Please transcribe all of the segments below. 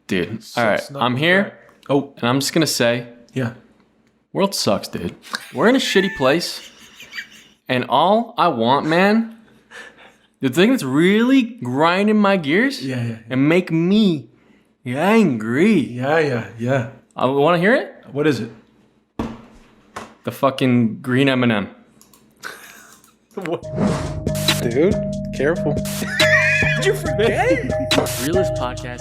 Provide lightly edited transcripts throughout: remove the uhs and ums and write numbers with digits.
Dude, all right, I'm here. Oh, and I'm just going to say, yeah. World sucks, dude. We're in a shitty place. And all I want, man, the thing that's really grinding my gears and make me angry. Yeah. I want to hear it? What is it? The fucking green M&M. Dude, careful. Did you forget? Realist podcast.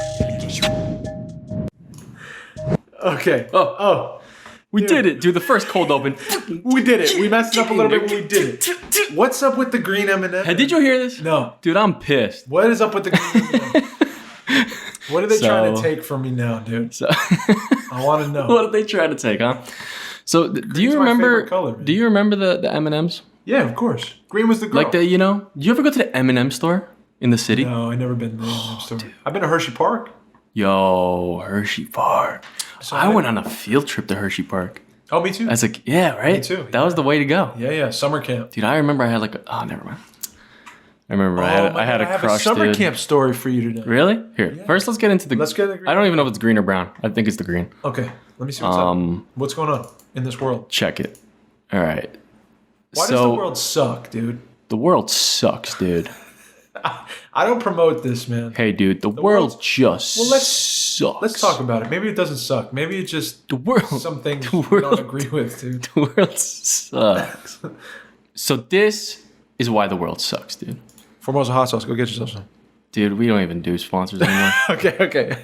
Okay. Oh. We did it, dude. The first cold open. We did it. We messed up a little bit, but we did it. What's up with the green M&M? Hey, did you hear this? No. Dude, I'm pissed. What is up with the green M&M? What are they trying to take from me now, dude? I want to know. What are they trying to take, huh? So, do you remember? Color, do you remember the M&Ms? Yeah, of course. Green was the girl. Like do you ever go to the M&M store in the city? No, I never been to the M&M store. Dude. I've been to Hershey Park. Yo, Hershey Park. So I went on a field trip to Hershey Park. Oh, me too. As a right? Me too. That was the way to go. Yeah. Summer camp. Dude, I remember I had like never mind. I remember I had a crush. I have a summer camp story for you today. Really? Here, first let's get into the. Let's get the green. I don't even know if it's green or brown. I think it's the green. Okay, let me see what's up. What's going on in this world? Check it. All right. Why does the world suck, dude? The world sucks, dude. I don't promote this, man. Hey, dude, the world just sucks. Let's talk about it. Maybe it doesn't suck. Maybe it's just some things we don't agree with, dude. The world sucks. So this is why the world sucks, dude. Formosa hot sauce. Go get yourself some. Dude, we don't even do sponsors anymore. Okay.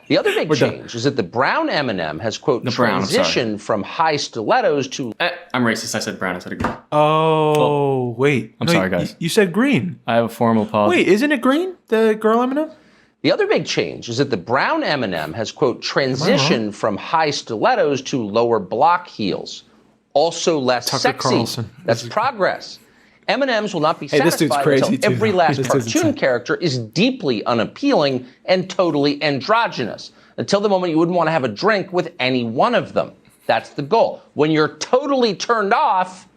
The other big change is that the brown M&M has, quote, transitioned from high stilettos to... I'm racist. I said brown instead of green. Oh, wait. I'm sorry, guys. You said green. I have a formal apology. Wait, isn't it green, the girl M&M? The other big change is that the brown M&M has, quote, transitioned from high stilettos to lower block heels. Also less sexy. Carlson. That's progress. M&Ms will not be satisfied crazy until every last This cartoon character is deeply unappealing and totally androgynous. Until the moment you wouldn't want to have a drink with any one of them. That's the goal. When you're totally turned off,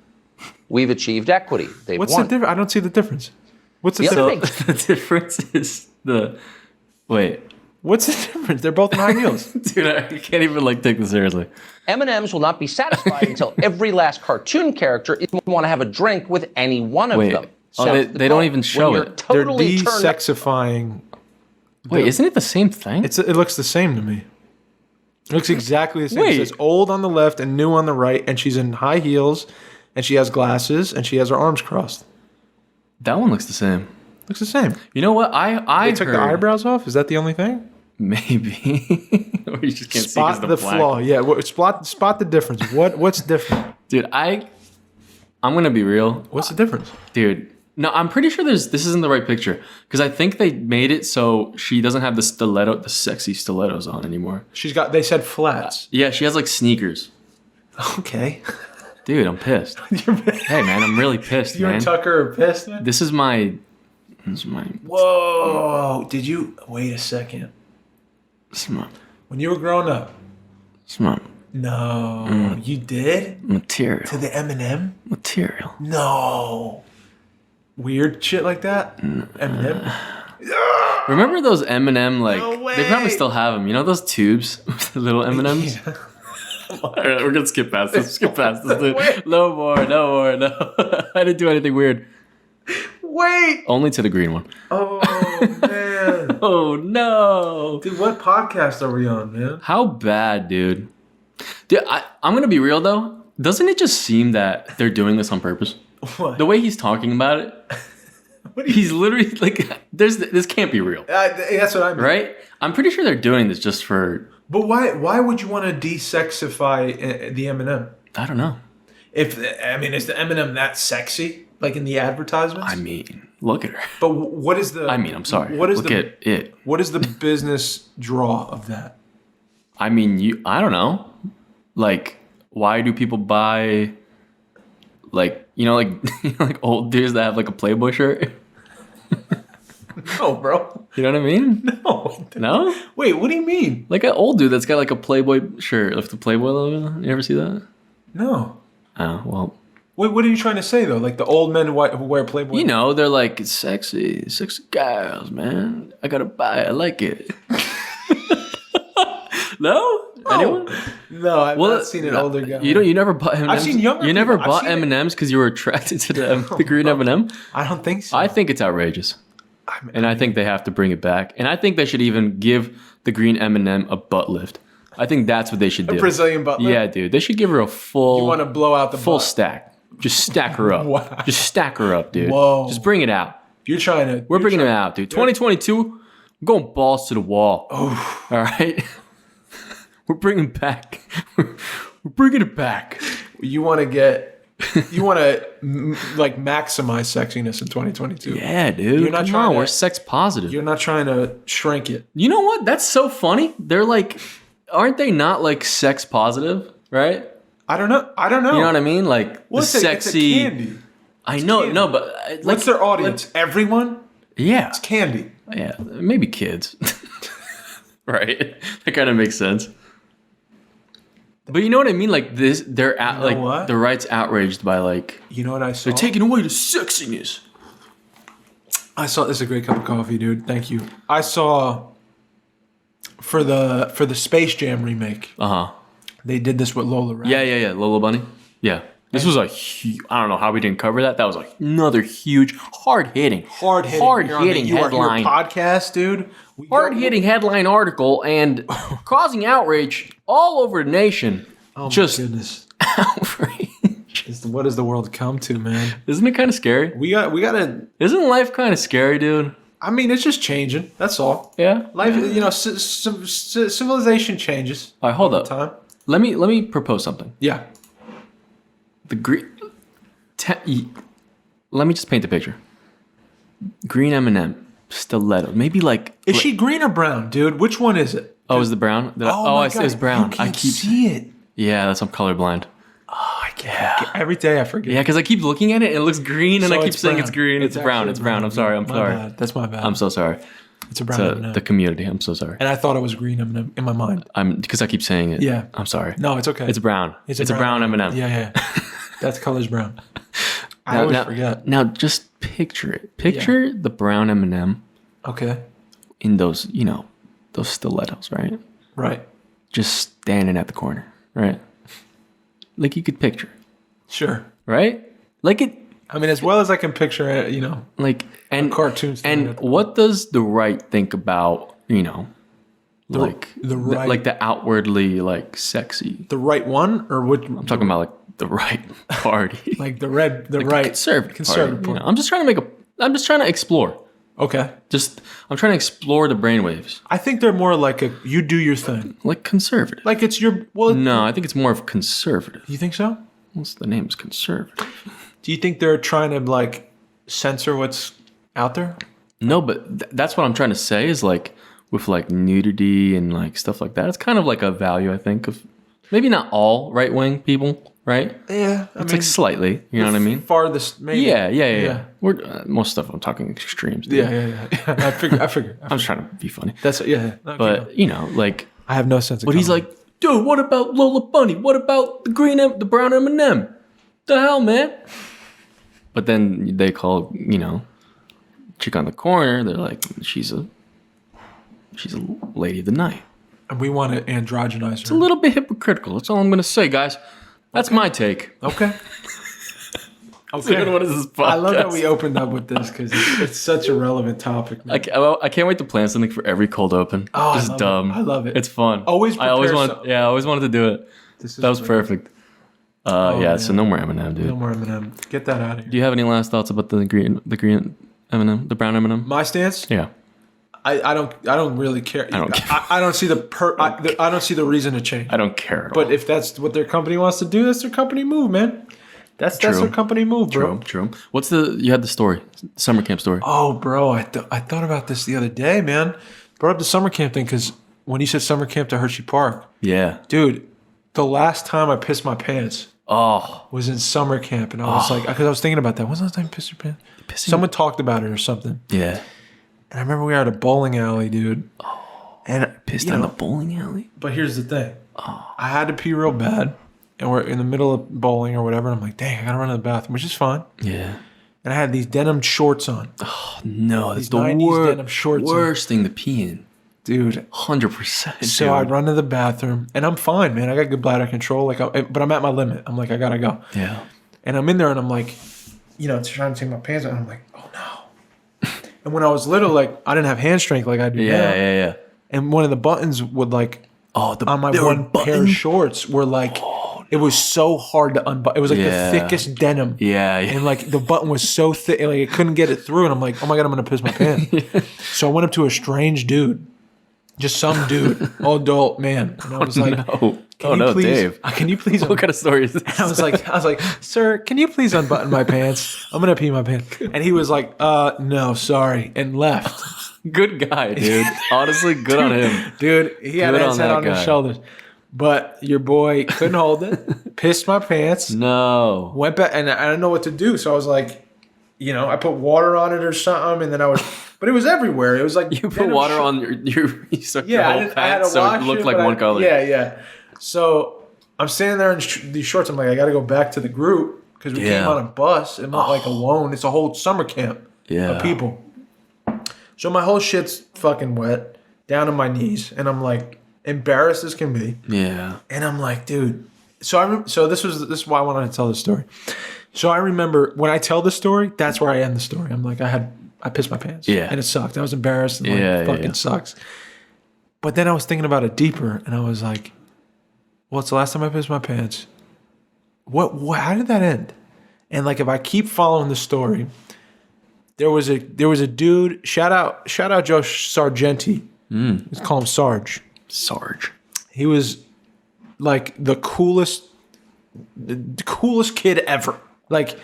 we've achieved equity. They've What's won. the difference? I don't see the difference. What's the difference? The difference is wait. What's the difference? They're both in high heels. Dude, I can't even take this seriously. M&Ms will not be satisfied until every last cartoon character is want to have a drink with any one of them. So they don't even show it. Totally they're de-sexifying. Wait, isn't it the same thing? It looks the same to me. It looks exactly the same. It says old on the left and new on the right, and she's in high heels, and she has glasses, and she has her arms crossed. That one looks the same. Looks the same. You know what? I took the eyebrows off? Is that the only thing? Maybe. Or you just can't spot see the flaw. Yeah, spot the difference. What's different? Dude, I'm gonna be real. What's the difference? Dude, no, I'm pretty sure this isn't the right picture. Because I think they made it so she doesn't have the sexy stilettos on anymore. They said flats. Yeah, she has sneakers. Okay. Dude, I'm pissed. Hey man, I'm really pissed, you man. You and Tucker are pissed, man? This is my... Whoa! Did you... Wait a second. When you were growing up... No. You did? Material. To the M&M? Material. No. Weird shit like that? M&M? Remember those M&M, No way. They probably still have them. You know those tubes? The little M&Ms? Yeah. All right, we're going to skip past this. Dude. No more. No. I didn't do anything weird. Wait. Only to the green one. Oh, man. Oh, no. Dude, what podcast are we on, man? How bad, dude? Dude, I'm going to be real, though. Doesn't it just seem that they're doing this on purpose? What? The way he's talking about it, he's literally this can't be real. That's what I mean. Right? I'm pretty sure they're doing this just for... But why would you want to de-sexify the M&M? I don't know. Is the M&M that sexy? In the advertisements? I mean, look at her. But what is the... I'm sorry. Look at it. What is the business draw of that? I mean, I don't know. Why do people buy... old dudes that have a Playboy shirt? No, bro. You know what I mean? No. No? Wait, what do you mean? An old dude that's got a Playboy shirt with the Playboy logo. You ever see that? No. Oh, well, What are you trying to say though? Like the old men who wear Playboy? You know, they're like sexy girls, man. I gotta buy it. I like it. No? Anyone? No, I've not seen an older guy. You never bought M&Ms? I've seen younger You never people. bought M&Ms because you were attracted to the green M&M? I don't think so. I think it's outrageous. And I think they have to bring it back. And I think they should even give the green M&M a butt lift. I think that's what they should do. A Brazilian butt lift? Yeah, dude. They should give her a full... You want to blow out the full butt? stack. Just stack her up. Wow. Just stack her up, dude. Whoa. Just bring it out. You're trying to... We're bringing it out, dude. 2022, we're going balls to the wall. Oh. All right? We're bringing back. We're bringing it back. You want to get... You want to like maximize sexiness in 2022. Yeah, dude. You're not Come trying on, to, we're sex positive. You're not trying to shrink it. You know what? That's so funny. They're like, aren't they not like sex positive, right? I don't know. You You know what I mean? Like the sexy. It's a candy. I know, candy. no, but like, What's their audience? Everyone? Yeah, It's candy. yeah, maybe kids, right? That kind of makes sense. But you know what I mean? Like this, they're out, like what? the right's outraged by like You know what I saw? they're taking away the sexiness. I saw this is a great cup of coffee, dude. Thank you. I saw for the Space Jam remake. Uh huh. They did this with Lola Ray. Yeah. Lola Bunny. Yeah. This was a I don't know how we didn't cover that. That was like another huge, hard-hitting headline. Your podcast, dude. Hard-hitting headline article and causing outrage all over the nation. Oh Just my goodness. outrage. What does the world come to, man? Isn't it kind of scary? We gotta. Isn't life kind of scary, dude? I mean, it's just changing. That's all. Yeah. Life, you know, civilization changes. All right, hold all up. the time. Let me propose something. Yeah. The green. Let me just paint the picture. Green M&M, stiletto, maybe like. Is she green or brown, dude? Which one is it? Oh, is the brown? I see it was brown. You can't see it. Yeah, I'm colorblind. Oh, I can't. Every day I forget. Yeah, because I keep looking at it and it looks green, and So I keep it's saying brown. it's green. It's brown. actually It's brown. I'm sorry. I'm My sorry. bad. That's my bad. I'm so sorry. It's a brown To M&M. the community, I'm so sorry. And I thought it was green M&M in my mind. I'm because I keep saying it. Yeah. I'm sorry. No, it's okay. It's brown. It's a brown M&M. Yeah. That color's brown. I always forget. Now just picture it. Picture the brown M&M Okay. in those, those stilettos, right? Right. Just standing at the corner, right? Like you could picture it, Sure. right? Like it. I mean, as well as I can picture it, Like and cartoons. And what does the right think about like the right, like the outwardly like sexy? the right one, or what? I'm talking about like the right party, like the right conservative party. I'm just trying to explore. Okay. I'm trying to explore the brainwaves, I think they're more like you do your thing. like conservative. Like it's your No, I think it's more of conservative. You think so? What's the name? Is conservative. Do you think they're trying to like censor what's out there? No, but that's what I'm trying to say is like with like nudity and like stuff like that. It's kind of like a value, I think, of maybe not all right wing people, right? Yeah, It's like slightly, you know what I mean? Farthest, maybe. Yeah. We're most stuff I'm talking extremes. Dude. Yeah. I figure. I'm just trying to be funny. That's No, But like, I have no sense of. but he's like, dude, what about Lola Bunny? What about the brown M&M? The hell, man? But then they call chick on the corner. They're like, she's a lady of the night. And we want to androgynize her. It's a little bit hypocritical. That's all I'm gonna say, guys. That's my take. Okay. Okay. What is this podcast? I love that we opened up with this because it's such a relevant topic. Man. I can't wait to plan something for every cold open. Oh, Just dumb. I love it. It's fun. Always I always prepare want. something. Yeah, I always wanted to do it. That was perfect. Yeah. man. So no more M&M, dude. No more M&M. Get that out of here. Do you have any last thoughts about the green M&M, the brown M&M? My stance? Yeah. I don't really care. I don't care. I don't see I don't see the reason to change. I don't care at all. But if that's what their company wants to do, that's their company move, man. That's their company move, bro. True. What's you had the story, summer camp story. Oh, bro, I thought about this the other day, man. Brought up the summer camp thing because when you said summer camp to Hershey Park, Yeah. dude, the last time I pissed my pants Oh. was in summer camp, and I was like, because I was thinking about that. When's the last time you pissed your pants? Someone talked about it or something. Yeah. And I remember we were at a bowling alley, dude. Oh. And Pissed in the bowling alley. But here's the thing. I had to pee real bad. and we're in the middle of bowling or whatever. And I'm like, dang, I gotta run to the bathroom, which is fine. Yeah. And I had these denim shorts on. Oh, no, that's These the 90s denim shorts worst thing to pee in. Dude. 100%. So I run to the bathroom, and I'm fine, man. I got good bladder control, but I'm at my limit. I'm like, I gotta go. Yeah. And I'm in there, and I'm like, trying to take my pants off, and I'm like, oh no. And when I was little, like, I didn't have hand strength like I do now. Yeah. And one of the buttons would like, on my one pair of shorts were like, it was so hard to unbutton. It was like the thickest denim. Yeah. And like the button was so thick, like I couldn't get it through. And I'm like, oh my God, I'm going to piss my pants. So I went up to a strange dude, just some dude, old adult man. And I was like, Dave. Can you please? What kind of story is this? And I was like, sir, can you please unbutton my pants? I'm going to pee my pants. And he was like, no, sorry. And left. Good guy, dude. Honestly, good on him. Dude, he had his head on his shoulders. But your boy couldn't hold it. Pissed my pants. No. Went back, and I didn't know what to do. So I was like, I put water on it or something, and then but it was everywhere. It was like you put water on your whole pants, so it looked like one color. Yeah. So I'm standing there in these shorts. I'm like, I got to go back to the group because we came on a bus and not like alone. It's a whole summer camp of people. So my whole shit's fucking wet down to my knees, and I'm like embarrassed as can be. Yeah. And I'm like, dude. So this is why I wanted to tell this story. So I remember when I tell this story, that's where I end the story. I'm like, I pissed my pants. Yeah. And it sucked. I was embarrassed and it fucking sucks. But then I was thinking about it deeper, and I was like, well, it's the last time I pissed my pants. What how did that end? And like if I keep following the story, there was a dude, shout out Joe Sargenti. Let's call him Sarge. Sarge. He was like the coolest kid ever. Like,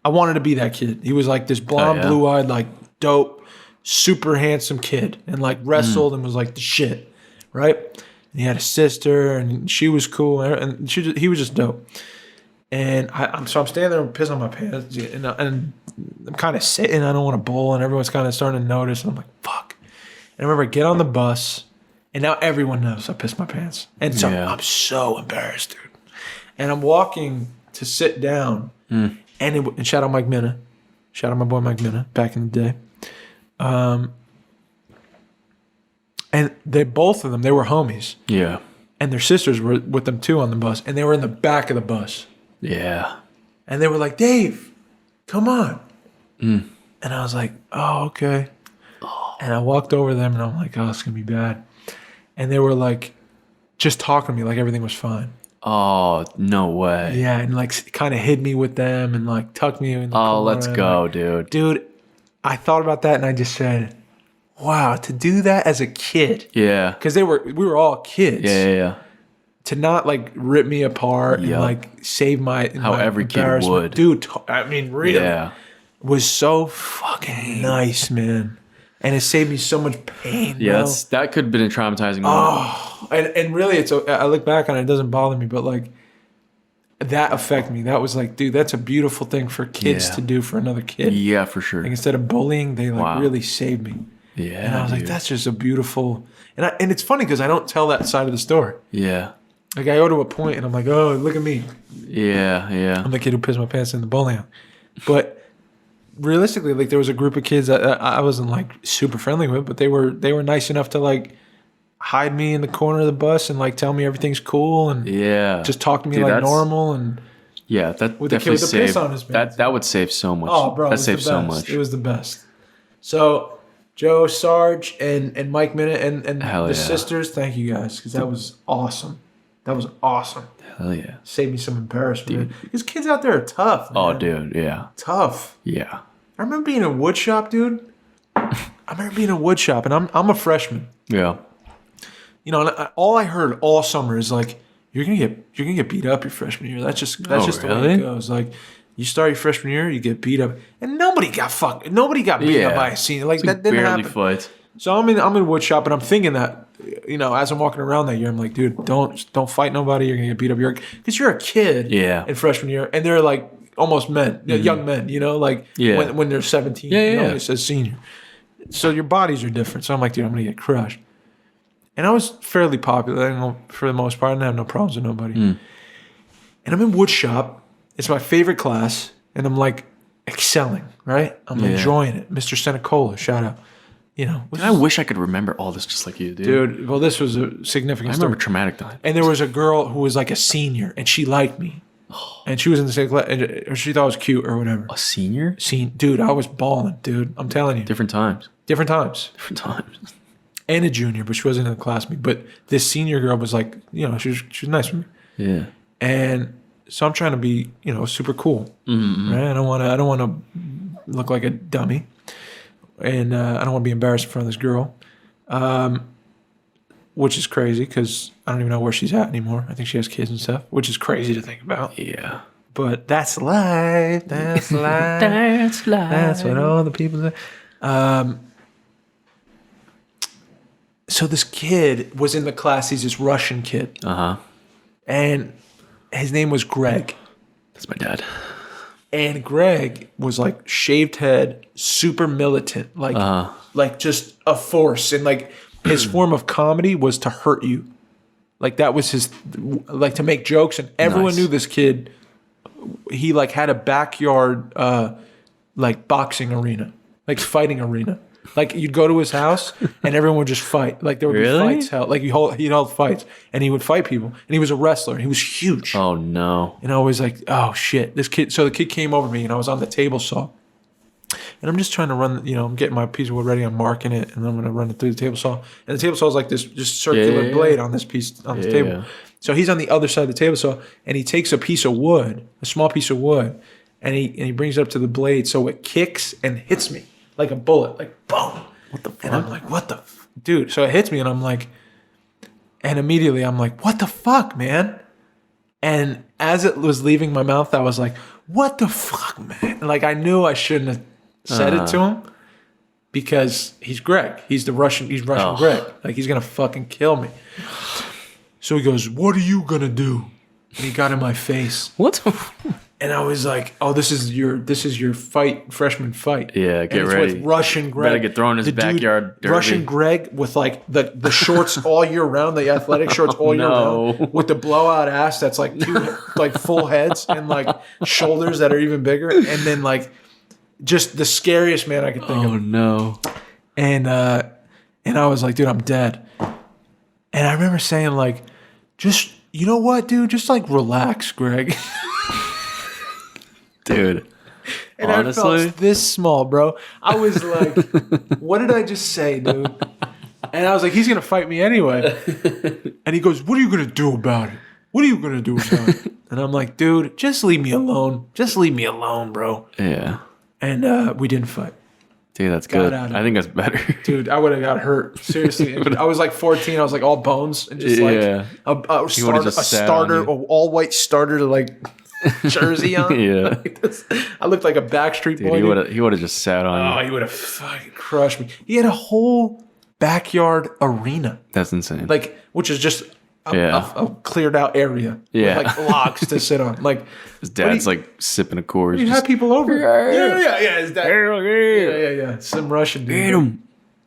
I wanted to be that kid. He was like this blonde, blue-eyed, like dope, super handsome kid, and like wrestled and was like the shit, right? And he had a sister, and she was cool, and he was just dope. And I'm standing there pissing my pants, and I'm kind of sitting. I don't want to bowl, and everyone's kind of starting to notice. And I'm like, fuck. And I remember I get on the bus, and now everyone knows I pissed my pants. And so I'm so embarrassed, dude. And I'm walking to sit down, and shout out Mike Minna. Shout out my boy Mike Minna back in the day. And both of them, they were homies. Yeah. And their sisters were with them too on the bus, and they were in the back of the bus. Yeah. And they were like, Dave, come on. And I was like, oh, okay. And I walked over to them, and I'm like, oh, it's going to be bad. And they were like, just talking to me like everything was fine. Oh, no way. Yeah, and like kind of hid me with them and like tucked me in the corner. Let's go, dude. Dude, I thought about that, and I just said, wow, to do that as a kid. Yeah. Because we were all kids. Yeah. To not like rip me apart and like save my every kid would. Dude, I mean, really, was so fucking nice, man. And it saved me so much pain. Yeah, that could have been a traumatizing moment. And really, I look back on it, it doesn't bother me, but like that affected me. That was like, dude, that's a beautiful thing for kids to do for another kid. Yeah, for sure. Like instead of bullying, they like really saved me. Yeah, and I was like, that's just a beautiful. And it's funny because I don't tell that side of the story. Yeah. Like I go to a point and I'm like, oh, look at me. Yeah. I'm the kid who pissed my pants in the bowling alley. But realistically, like there was a group of kids that I wasn't like super friendly with, but they were nice enough to like hide me in the corner of the bus and like tell me everything's cool and just talk to me like normal and that with definitely the kid with the piss saved on his pants. that would save so much. Oh, bro, that saves so much. It was the best. So Joe, Sarge, and Mike Minute and the sisters, thank you guys because that was awesome. That was awesome. Hell yeah. Saved me some embarrassment. These kids out there are tough, man. Oh, dude, yeah. Tough. Yeah. I remember being in a wood shop, dude. and I'm a freshman. Yeah. You know, and all I heard all summer is like, you're gonna get beat up your freshman year. That's just the way it goes. Like, you start your freshman year, you get beat up, and nobody got beat up by a senior. Like that didn't happen. Fight. So I'm in wood shop, and I'm thinking that, you know, as I'm walking around that year, I'm like, dude, don't fight nobody. You're gonna get beat up. Because you're a kid in freshman year, and they're like almost men, young men. You know, like when they're 17, it says senior. So your bodies are different. So I'm like, dude, I'm gonna get crushed. And I was fairly popular, for the most part. I didn't have no problems with nobody. And I'm in wood shop. It's my favorite class. And I'm like excelling, right? I'm enjoying it. Mr. Senecola, shout out. You know, Dude, I wish I could remember all this just like you, dude. dude. Well, this was a significant I story. remember traumatic time. And there was a girl who was like a senior, and she liked me. And she was in the same class, and she thought I was cute or whatever. A senior? Dude, I was balling, dude. I'm telling you. Different times. Different times. Different times. And a junior, but she wasn't in the class with me. But this senior girl was like, you know, she was nice with me. Yeah. And so I'm trying to be, you know, super cool. Mm-hmm. Right? I don't want to look like a dummy. And I don't want to be embarrassed in front of this girl. Which is crazy because I don't even know where she's at anymore. I think she has kids and stuff, which is crazy to think about. Yeah. But that's life. That's life. That's life. That's what all the people say. So this kid was in the class. He's this Russian kid. Uh-huh. And his name was Greg. That's my dad. And Greg was like shaved head, super militant, like just a force. And like his form of comedy was to hurt you. Like that was his, like to make jokes. And everyone knew this kid. He like had a backyard, like boxing arena, like fighting arena. Like you'd go to his house and everyone would just fight. Like there would be fights held. Like he'd hold fights and he would fight people. And he was a wrestler. He was huge. Oh no. And I was like, oh shit, this kid. So the kid came over to me and I was on the table saw. And I'm just trying to run, you know, I'm getting my piece of wood ready. I'm marking it and I'm going to run it through the table saw. And the table saw is like this just circular blade on this piece, on this table. Yeah. So he's on the other side of the table saw and he takes a piece of wood, a small piece of wood, and he brings it up to the blade so it kicks and hits me. Like a bullet, like boom. What the fuck? And I'm like, what the dude? So it hits me and I'm like, and immediately I'm like, what the fuck, man? And as it was leaving my mouth, I was like, what the fuck, man? Like I knew I shouldn't have said it to him because he's Greg. He's Russian Greg. Like he's gonna fucking kill me. So he goes, what are you gonna do? And he got in my face. What? And I was like, "Oh, this is your fight, freshman fight." Yeah, get ready. With Russian Greg. Better get thrown in his backyard. Derby. Russian Greg with like the shorts all year round, the athletic shorts all year round, with the blowout ass that's like two like full heads and like shoulders that are even bigger, and then like just the scariest man I could think of. Oh no! And I was like, "Dude, I'm dead." And I remember saying like, "Just you know what, dude? Just like relax, Greg." Dude, and honestly, I felt this small, bro. I was like, what did I just say, dude? And I was like, he's going to fight me anyway. And he goes, what are you going to do about it? What are you going to do about it? And I'm like, dude, just leave me alone. Just leave me alone, bro. Yeah. And we didn't fight. Dude, that's good. I think that's better. Dude, I would have got hurt. Seriously. I was like 14. I was like all bones. And just like a starter, an all-white starter to like... jersey on. Yeah. Like this. I looked like a Backstreet Boy. He would have just sat on you. Oh, he would have fucking crushed me. He had a whole backyard arena. That's insane. Like, which is just a cleared out area. Yeah. With like logs to sit on. Like his dad's like sipping a Coors. You had people over. Yeah. His dad. Yeah. Some Russian dude. Get him.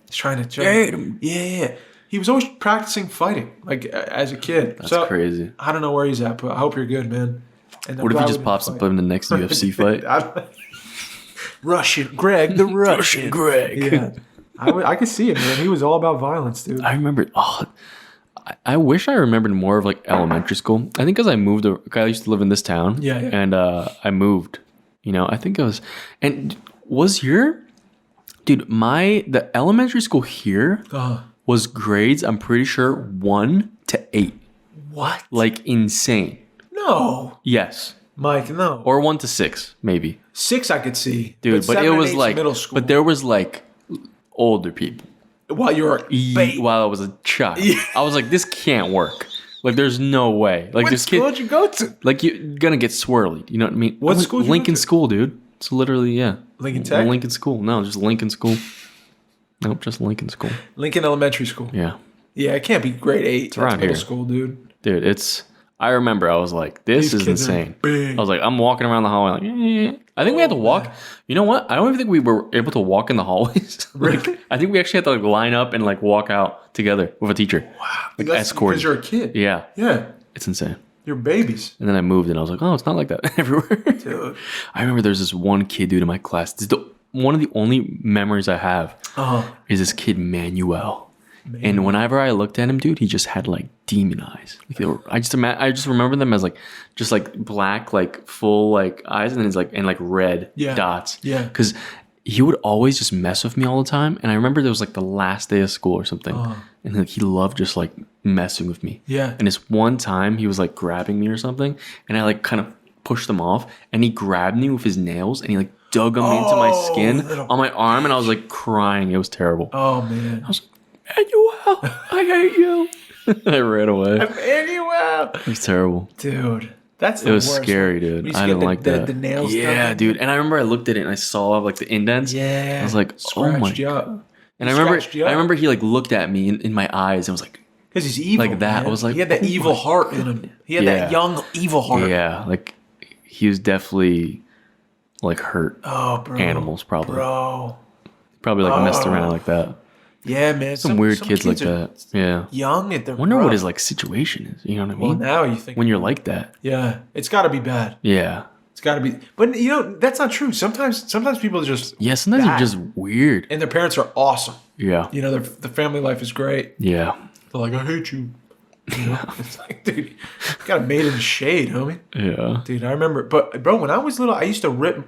He's trying to jump. Get him. Yeah. He was always practicing fighting, like as a kid. That's crazy. I don't know where he's at, but I hope you're good, man. What if he just pops up in the next UFC fight? Russian Greg, the Russian Greg. Yeah. I could see it, man. He was all about violence, dude. I remember. I wish I remembered more of like elementary school. I think because I moved. I used to live in this town. Yeah. And I moved. You know, I think it was. And was your dude? The elementary school here was grades. I'm pretty sure 1 to 8. What? Like insane. No. Yes. Mike, no. Or 1 to 6, maybe. 6 I could see. Dude, but it was like middle school. But there was like older people. While you were while I was a child. Yeah. I was like, this can't work. Like there's no way. Like what this school kid, did you go to? Like you're gonna get swirly. You know what I mean? What school did you Lincoln go to? School, dude. It's literally Lincoln Tech? Lincoln School. No, just Lincoln School. Nope, just Lincoln School. Lincoln Elementary School. Yeah. Yeah, it can't be grade 8. It's around middle here. School, dude. Dude, I remember I was like, this is insane. I was like, I'm walking around the hallway like, I think we had to walk. Man. You know what? I don't even think we were able to walk in the hallways. Really? I think we actually had to like line up and like walk out together with a teacher. Wow. Like escort. Because you're a kid. Yeah. Yeah. It's insane. You're babies. And then I moved and I was like, oh, it's not like that everywhere. Dude. I remember there's this one kid, dude, in my class. One of the only memories I have is this kid, Manuel. And whenever I looked at him, dude, he just had like demon eyes. Like I just remember them as like just like black, like full like eyes, and then it's like and like red dots. Yeah. Because he would always just mess with me all the time. And I remember there was like the last day of school or something, and like he loved just like messing with me. Yeah. And this one time he was like grabbing me or something, and I like kind of pushed him off, and he grabbed me with his nails, and he like dug them into my skin on my arm, and I was like crying. It was terrible. Oh man. I was like, Manuel, I hate you. I ran away. Manuel. It was terrible. Dude. That's the It was worst. scary, dude. I didn't like that. The nails. Yeah, dude. And I remember I looked at it and I saw like the indents. Yeah. I was like, oh my god. And I remember he like looked at me in my eyes and was like, because he's evil. Like that. Man. I was like, he had that evil heart in him. He had that young evil heart. Yeah, like he was definitely like hurt animals, probably. Bro. Probably like messed around like that. Yeah, man. Some weird kids like that. Yeah. Young at the wonder what his like situation is. You know what I mean? Well, now you think when you're like that. Yeah, it's got to be bad. Yeah. It's got to be. But you know that's not true. Sometimes people are just sometimes they're just weird. And their parents are awesome. Yeah. You know, the family life is great. Yeah. They're like, I hate you. You know? It's like, dude, you got a made in the shade, homie. Yeah. Dude, I remember. But bro, when I was little, I used to rip.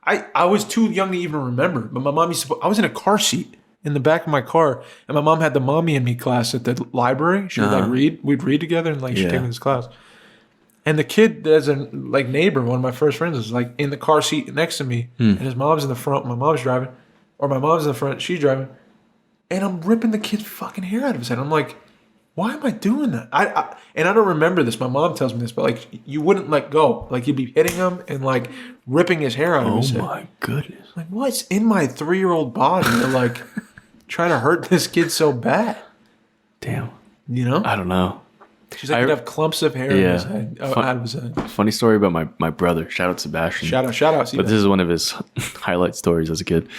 I was too young to even remember. But my mom used to. I was in a car seat in the back of my car, and my mom had the Mommy and Me class at the library. She would like read. We'd read together, and like she'd take me to this class. And the kid that's a like neighbor, one of my first friends, was like in the car seat next to me, and his mom's in the front. My mom's driving, or my mom's in the front. She's driving, and I'm ripping the kid's fucking hair out of his head. I'm like, why am I doing that? And I don't remember this. My mom tells me this, but like you wouldn't let go. Like you'd be hitting him and like ripping his hair out of his head. Oh my goodness! Like what's in my 3-year-old body to like try to hurt this kid so bad? Damn. You know? I don't know. She's like, he'd have clumps of hair in his head. Out of his head. Funny story about my brother. Shout out Sebastian. Shout out. But this is one of his highlight stories as a kid.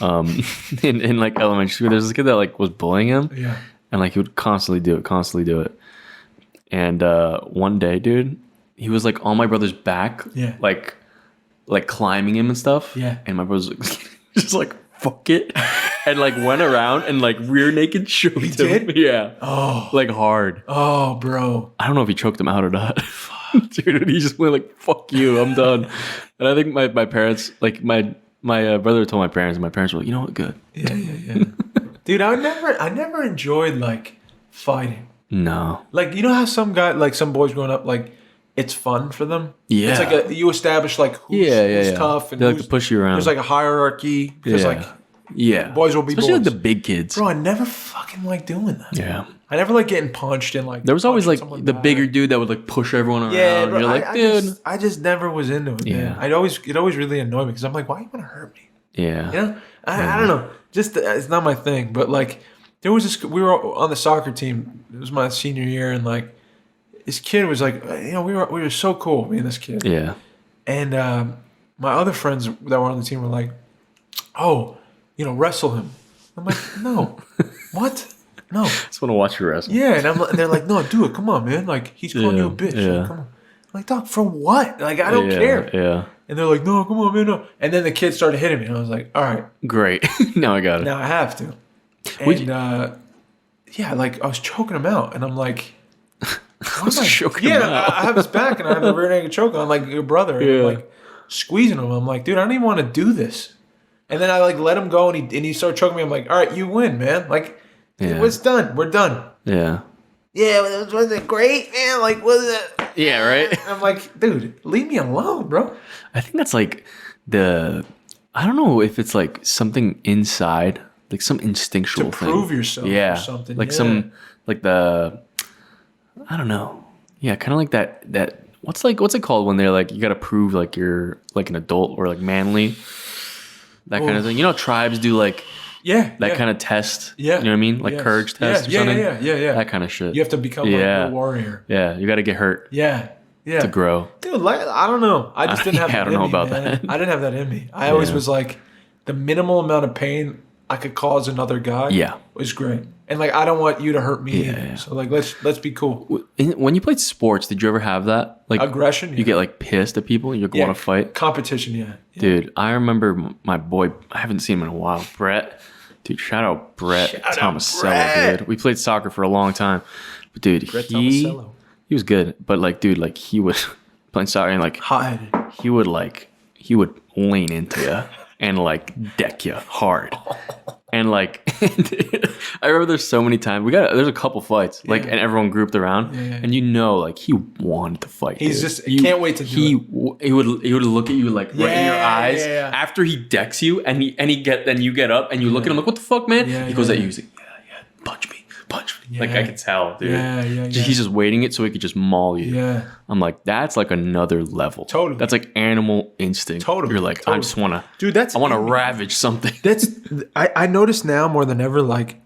In like elementary school, there's this kid that like was bullying him. Yeah. And like he would constantly do it. And one day, dude, he was like on my brother's back. Yeah. Like climbing him and stuff. Yeah. And my brother's like, just like, fuck it. And like went around and like rear naked choked him. Did? Yeah. Oh. Like hard. Oh, bro. I don't know if he choked him out or not. Dude, he just went like, fuck you, I'm done. And I think my parents, like my brother told my parents, and my parents were like, you know what, good. Yeah. Dude, I never enjoyed like fighting. No. Like, you know how some boys growing up, like, it's fun for them? Yeah. It's like you establish like who's tough. And they like to push you around. There's like a hierarchy. Because boys will be especially boys. like the big kids. Bro, I never fucking liked doing that. Yeah. I never like getting punched and like. There was always like the back. bigger dude that would like push everyone around. Yeah, bro, you're like, dude. I just never was into it. Yeah. Man. It always really annoyed me because I'm like, why you want to hurt me? Yeah. You know? I don't know. Just it's not my thing. But like, there was this. We were on the soccer team. It was my senior year, and like, this kid was like, you know, we were so cool, me and this kid. Yeah. And my other friends that were on the team were like, oh, you know, wrestle him. I'm like, no, what? No. I just want to watch you wrestle. Yeah, and they're like, no, do it. Come on, man. Like, he's calling you a bitch. Yeah. Like, come on. I'm like, dog, for what? Like, I don't care. Yeah. And they're like, no, come on, man, no. And then the kid started hitting me, and I was like, all right. Great. Now I got it. Now I have to. And, like, I was choking him out, and I'm like, I was choking him out. I have his back, and I have a rear naked choke on, like, your brother. And I'm, like, squeezing him. I'm like, dude, I don't even want to do this. And then I, like, let him go, and he started choking me. I'm like, all right, you win, man. Like, it's done. We're done. Yeah. Yeah, was it great, man? Like, was it? Yeah, right? I'm like, dude, leave me alone, bro. I think that's like I don't know if it's like something inside, like some instinctual thing. To prove yourself or something. Like some, like I don't know. Yeah, kind of like that, what's it called when they're like, you got to prove like you're like an adult or like manly, that kind of thing. You know, tribes do like, that kind of test. Yeah. You know what I mean? Like courage test or something. Yeah. That kind of shit. You have to become like a warrior. Yeah. You got to get hurt. Yeah. To grow. Dude, like, I don't know. I just didn't have that in me. I don't know about that. I didn't have that in me. I always was like, the minimal amount of pain I could cause another guy was great. and like I don't want you to hurt me. Yeah, either. yeah. So like let's be cool. When you played sports, did you ever have that? Like Aggression? You get like pissed at people and you want to fight? Competition, yeah. Dude, I remember my boy, I haven't seen him in a while, Brett. Dude, shout out Brett Tomasello, dude. We played soccer for a long time. But dude, he was good. But like, dude, like he would playing soccer and like hot-headed. he would lean into you and like deck you hard. And like, I remember there's so many times there's a couple fights, like, and everyone grouped around, and you know, like he wanted to fight. He's just can't wait to do it. He would look at you like right in your eyes after he decks you, and you get up and you look at him like, what the fuck, man? He goes at you, he's like, punch me. Like I could tell, dude. He's just waiting it so he could just maul you. Yeah. I'm like, that's like another level. Totally. That's like animal instinct. Totally. You're like, I just want to, dude. I want to ravage something. I notice now more than ever, like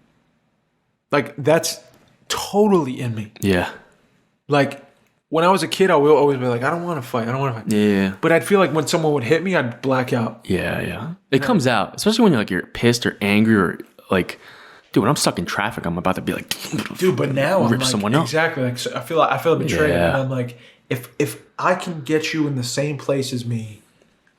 that's totally in me. Yeah. Like when I was a kid, I would always be like, I don't want to fight. Yeah. But I'd feel like when someone would hit me, I'd black out. Yeah. It comes out, especially when you're pissed or angry or like, dude, when I'm stuck in traffic, I'm about to be like, dude. But now I'm rip like, someone else. Exactly. Like so I feel betrayed, and I'm like, if I can get you in the same place as me,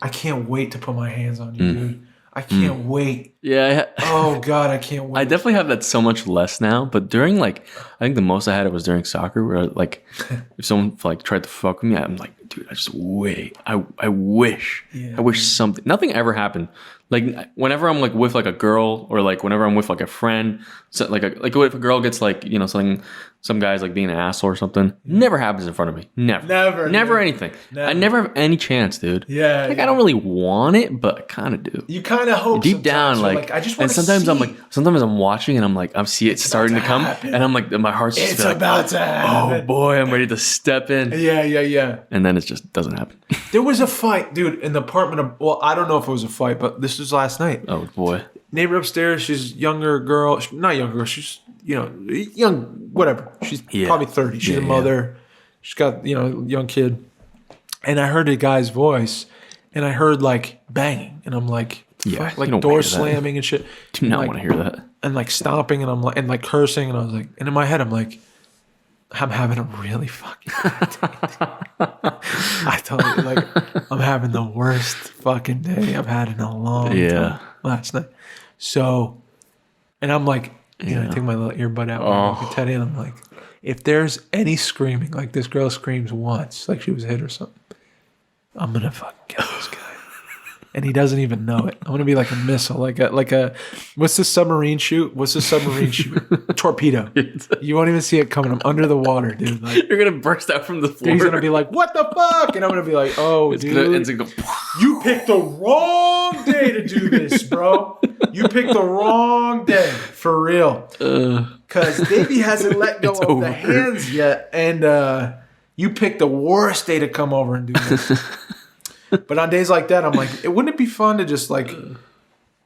I can't wait to put my hands on you, dude. I can't wait. Yeah. Oh God, I can't wait. I definitely have that so much less now. But during I think the most I had it was during soccer, where like, if someone like tried to fuck with me, I'm like, dude, I just wait. I wish. I wish something. Nothing ever happened. Like whenever I'm like with like a girl or like whenever I'm with like a friend, so like if a girl gets like something, some guy's like being an asshole or something, never happens in front of me. Never anything. I never have any chance, dude. Yeah. Like I don't really want it, but I kind of do. You kind of hope deep down, like I just want to. And sometimes I'm watching and I'm like, I see it starting to come, happen. and I'm like, my heart's just it's like, about to happen. Oh boy, I'm ready to step in. Yeah. And then it just doesn't happen. There was a fight, dude, in the apartment of. Well, I don't know if it was a fight, but this was last night. Oh boy. Neighbor upstairs, she's younger girl. Not younger girl. She's young, whatever. She's probably 30. She's a mother. She's got young kid. And I heard a guy's voice, and I heard like banging, and I'm like, like door slamming and shit. Do not want to hear that. And like stomping, and I'm like, and like cursing, and I was like, and in my head, I'm like, I'm having a really fucking day. I told you, like, I'm having the worst fucking day I've had in a long time last night. So, and I'm like, I take my little earbud out, and look at Teddy, and I'm like, if there's any screaming, like this girl screams once, like she was hit or something, I'm gonna fucking kill this guy. And he doesn't even know it. I'm gonna be like a missile, like a what's the submarine chute? Torpedo. You won't even see it coming. I'm under the water, dude. Like, you're gonna burst out from the floor. He's gonna be like, "What the fuck?" And I'm gonna be like, "Oh, dude, you picked the wrong day to do this, bro. You picked the wrong day for real." Because Davey hasn't let go of the hands yet, and you picked the worst day to come over and do this. But on days like that, I'm like, wouldn't it be fun to just like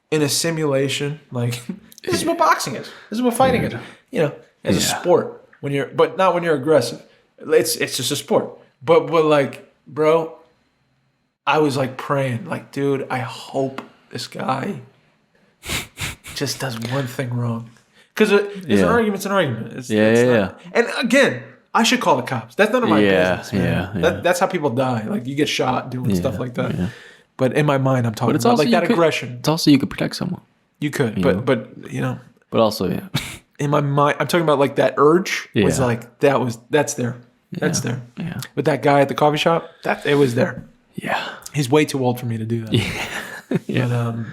in a simulation, like this is what boxing is. This is what fighting is. As a sport. But not when you're aggressive. It's just a sport. But like, bro, I was like praying, like, dude, I hope this guy just does one thing wrong. Because an argument's an argument. It's not. And again, I should call the cops. That's none of my business, man. That's how people die. Like, you get shot doing stuff like that. Yeah. But in my mind, I'm talking about like that aggression. It's also you could protect someone. You could, but But also, in my mind, I'm talking about like that urge was like that's there. That's there. Yeah. With that guy at the coffee shop, it was there. Yeah. He's way too old for me to do that. Yeah. But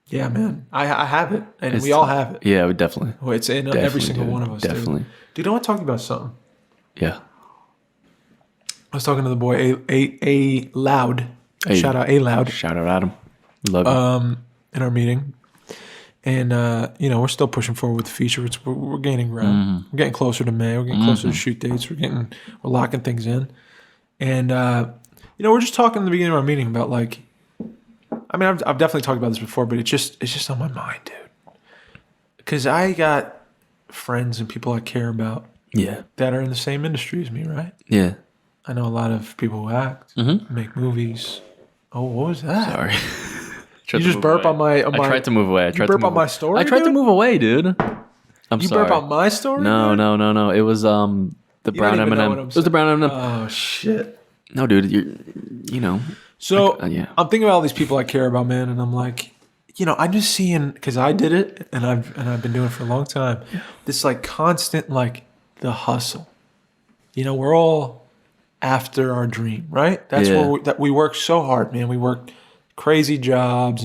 yeah, man, I have it, and we all have it. Yeah, we definitely. Well, it's in every single one of us. Definitely. Dude, I want to talk about something. Yeah. I was talking to the boy A Loud. Shout out A Loud. Shout out Adam. Love you. In our meeting. And we're still pushing forward with the feature. We're gaining ground. Mm-hmm. We're getting closer to May. We're getting closer to shoot dates. We're locking things in. And we're just talking in the beginning of our meeting about like, I mean, I've definitely talked about this before, but it's just on my mind, dude. Because I got friends and people I care about. Yeah. That are in the same industry as me, right? Yeah. I know a lot of people who act, make movies. Oh, what was that? Sorry. You just burp on my. I tried to move away. On my story. I tried to move away, dude. You sorry. burp on my story? No, man? no. It was the brown don't even know what M&M. I'm It was the brown M&M. Oh shit. No, dude, you know. So Yeah. I'm thinking about all these people I care about, man, and I'm like, I'm just seeing, because I did it and I've been doing it for a long time. This like constant like the hustle. We're all after our dream, right? That's where we work so hard, man. We work crazy jobs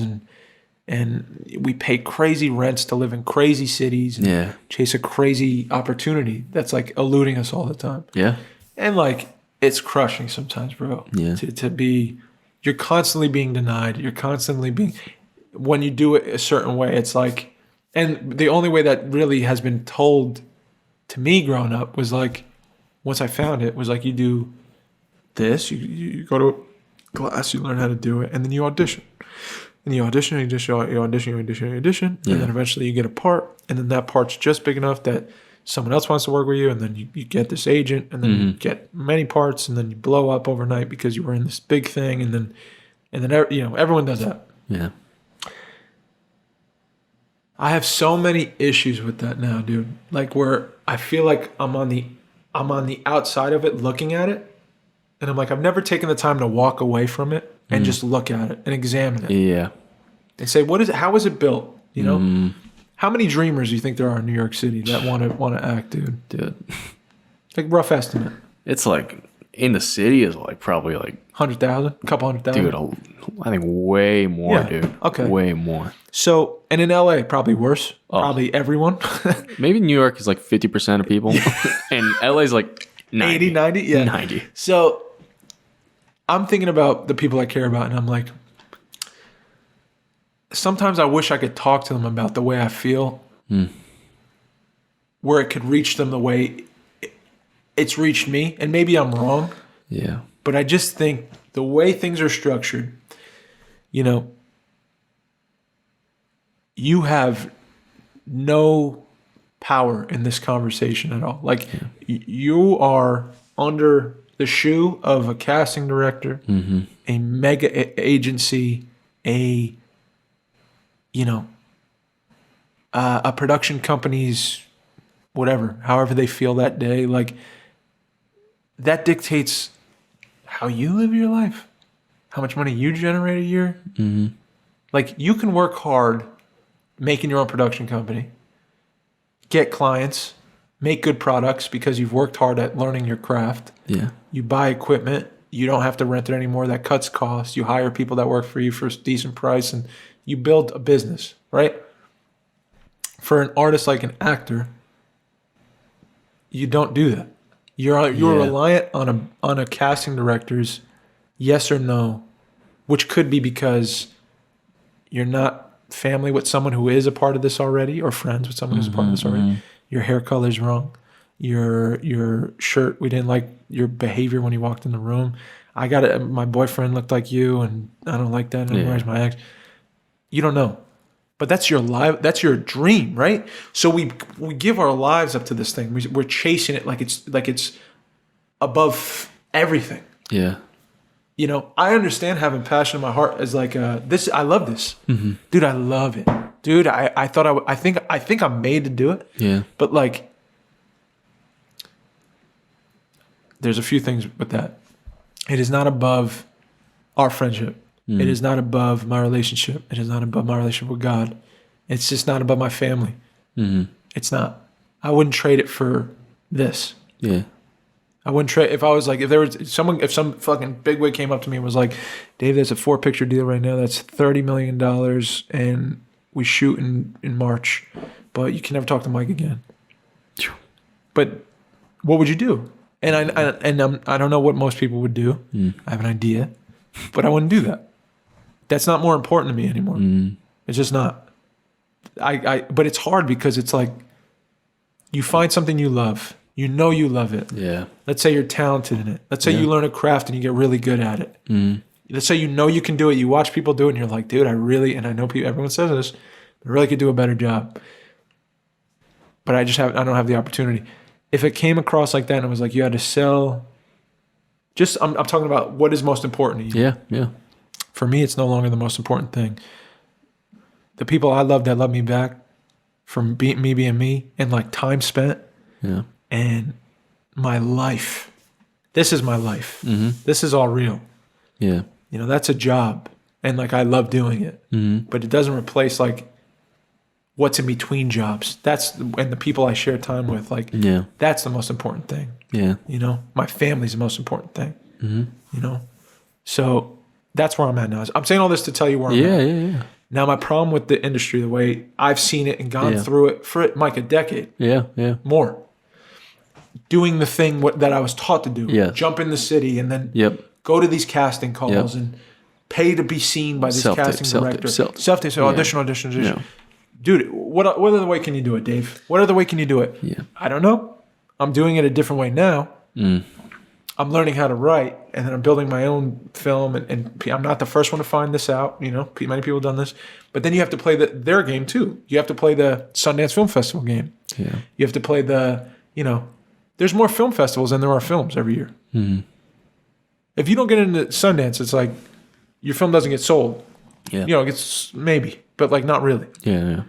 and we pay crazy rents to live in crazy cities and chase a crazy opportunity that's like eluding us all the time. Yeah. And like it's crushing sometimes, bro. Yeah. You're constantly being denied. You're constantly being, when you do it a certain way, it's like, and the only way that really has been told to me growing up was like, once I found it, was like you do this, you go to class, you learn how to do it, and then you audition. And you audition, you audition, and then eventually you get a part, and then that part's just big enough that someone else wants to work with you, and then you get this agent, and then you get many parts, and then you blow up overnight because you were in this big thing, and then everyone does that. Yeah. I have so many issues with that now, dude. Like where I feel like I'm on the outside of it looking at it, and I'm like, I've never taken the time to walk away from it and just look at it and examine it. Yeah. And say, what is it? How is it built? How many dreamers do you think there are in New York City that want to act, dude? Dude. Like rough estimate. It's like in the city is like probably like 100,000, a couple 100,000. Dude, I think way more, dude. Okay. Way more. So, and in LA, probably worse. Probably everyone. Maybe New York is like 50% of people, and LA's like 90. 80, 90? Yeah. 90. So, I'm thinking about the people I care about, and I'm like, sometimes I wish I could talk to them about the way I feel, where it could reach them the way it's reached me. And maybe I'm wrong. Yeah. But I just think the way things are structured, you have no power in this conversation at all. Like you are under the shoe of a casting director, a mega agency, a production company's whatever, however they feel that day. Like that dictates how you live your life, how much money you generate a year. Like you can work hard making your own production company, get clients, make good products because you've worked hard at learning your craft. Yeah. You buy equipment. You don't have to rent it anymore. That cuts costs. You hire people that work for you for a decent price, and you build a business, right? For an artist like an actor, you don't do that. You're reliant on a casting director's yes or no, which could be because you're not family with someone who is a part of this already, or friends with someone who's a part of this already. Your hair color's wrong. Your shirt, we didn't like your behavior when you walked in the room. I got it. My boyfriend looked like you, and I don't like that anymore. As my ex. You don't know, but that's your life. That's your dream, right? So we give our lives up to this thing. We're chasing it like it's above everything. Yeah. I understand having passion in my heart as like this. I love this, dude. I love it, dude. I thought I think I'm made to do it. Yeah. But like, there's a few things with that. It is not above our friendship. It is not above my relationship. It is not above my relationship with God. It's just not above my family. It's not. I wouldn't trade it for this. Yeah. I wouldn't trade if some fucking bigwig came up to me and was like, Dave, there's a 4-picture deal right now that's $30 million and we shoot in March, but you can never talk to Mike again. But what would you do? And I don't know what most people would do. I have an idea, but I wouldn't do that. That's not more important to me anymore. It's just not. But it's hard because it's like you find something you love. You know you love it. Yeah. Let's say you're talented in it. Let's say you learn a craft and you get really good at it. Let's say you know you can do it. You watch people do it and you're like, dude, and I know everyone says this, but I really could do a better job. But I don't have the opportunity. If it came across like that and it was like you had to sell, I'm talking about what is most important to you. Yeah, yeah. For me, it's no longer the most important thing. The people I love that love me back, from me being me and like time spent and my life. This is my life. This is all real. Yeah. You know, that's a job. And like, I love doing it, but it doesn't replace like what's in between jobs. And the people I share time with, like, that's the most important thing. Yeah. You know, my family's the most important thing, you know? So that's where I'm at now. I'm saying all this to tell you where I'm at. Yeah. Now, my problem with the industry, the way I've seen it and gone through it for Mike, a decade. Yeah. More. Doing the thing that I was taught to do. Yeah. Jump in the city and then go to these casting calls and pay to be seen by this casting director. Self-tape. So audition. Yeah. Dude, what other way can you do it, Dave? What other way can you do it? Yeah. I don't know. I'm doing it a different way now. I'm learning how to write, and then I'm building my own film, and I'm not the first one to find this out. You know, many people have done this. But then you have to play their game, too. You have to play the Sundance Film Festival game. Yeah. You have to play there's more film festivals than there are films every year. If you don't get into Sundance, it's like your film doesn't get sold. Yeah. You know, it gets maybe, but like not really. Yeah.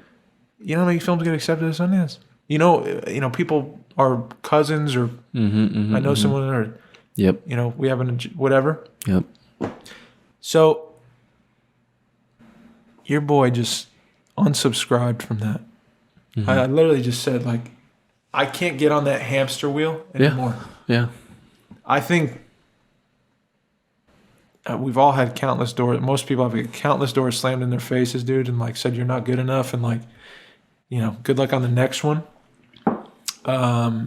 You know how many films get accepted at Sundance? You know, people are cousins or I know someone or you know, we have whatever. Yep. So your boy just unsubscribed from that. I literally just said like, I can't get on that hamster wheel anymore. Yeah. I think we've all had countless doors. Most people have had countless doors slammed in their faces, dude, and like said you're not good enough, and like, you know, good luck on the next one. But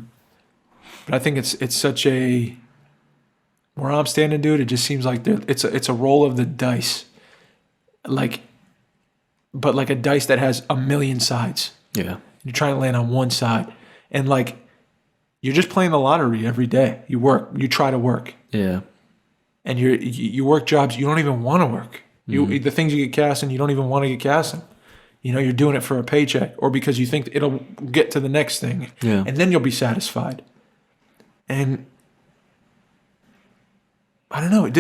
I think it's such a where I'm standing, dude. It just seems like it's a roll of the dice, but like a dice that has a million sides. Yeah, you're trying to land on one side, and like you're just playing the lottery every day. You try to work. Yeah. And you work jobs you don't even want to work. The things you get cast in, you don't even want to get cast in. You know, you're doing it for a paycheck or because you think it'll get to the next thing. Yeah. And then you'll be satisfied. And I don't know.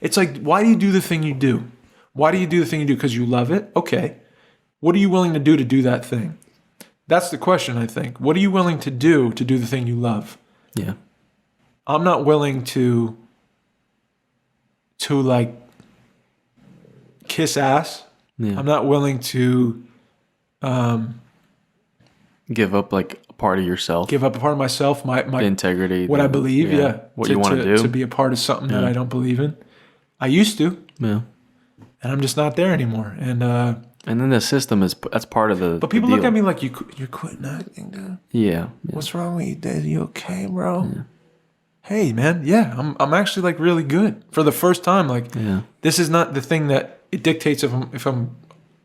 It's like, why do you do the thing you do? Why do you do the thing you do? Because you love it? Okay. What are you willing to do that thing? That's the question, I think. What are you willing to do the thing you love? Yeah. I'm not willing to like kiss ass. Yeah. I'm not willing to give up like a part of yourself. Give up a part of myself, my integrity, what I believe, what you want to do, to be a part of something that I don't believe in. I used to, and I'm just not there anymore. And then the system that's part of the. But people the look at me like you're quitting acting, dude. Yeah. What's wrong with you, Dad? You okay, bro? Yeah. Hey, man. Yeah, I'm actually like really good for the first time. Like, this is not the thing that it dictates if I'm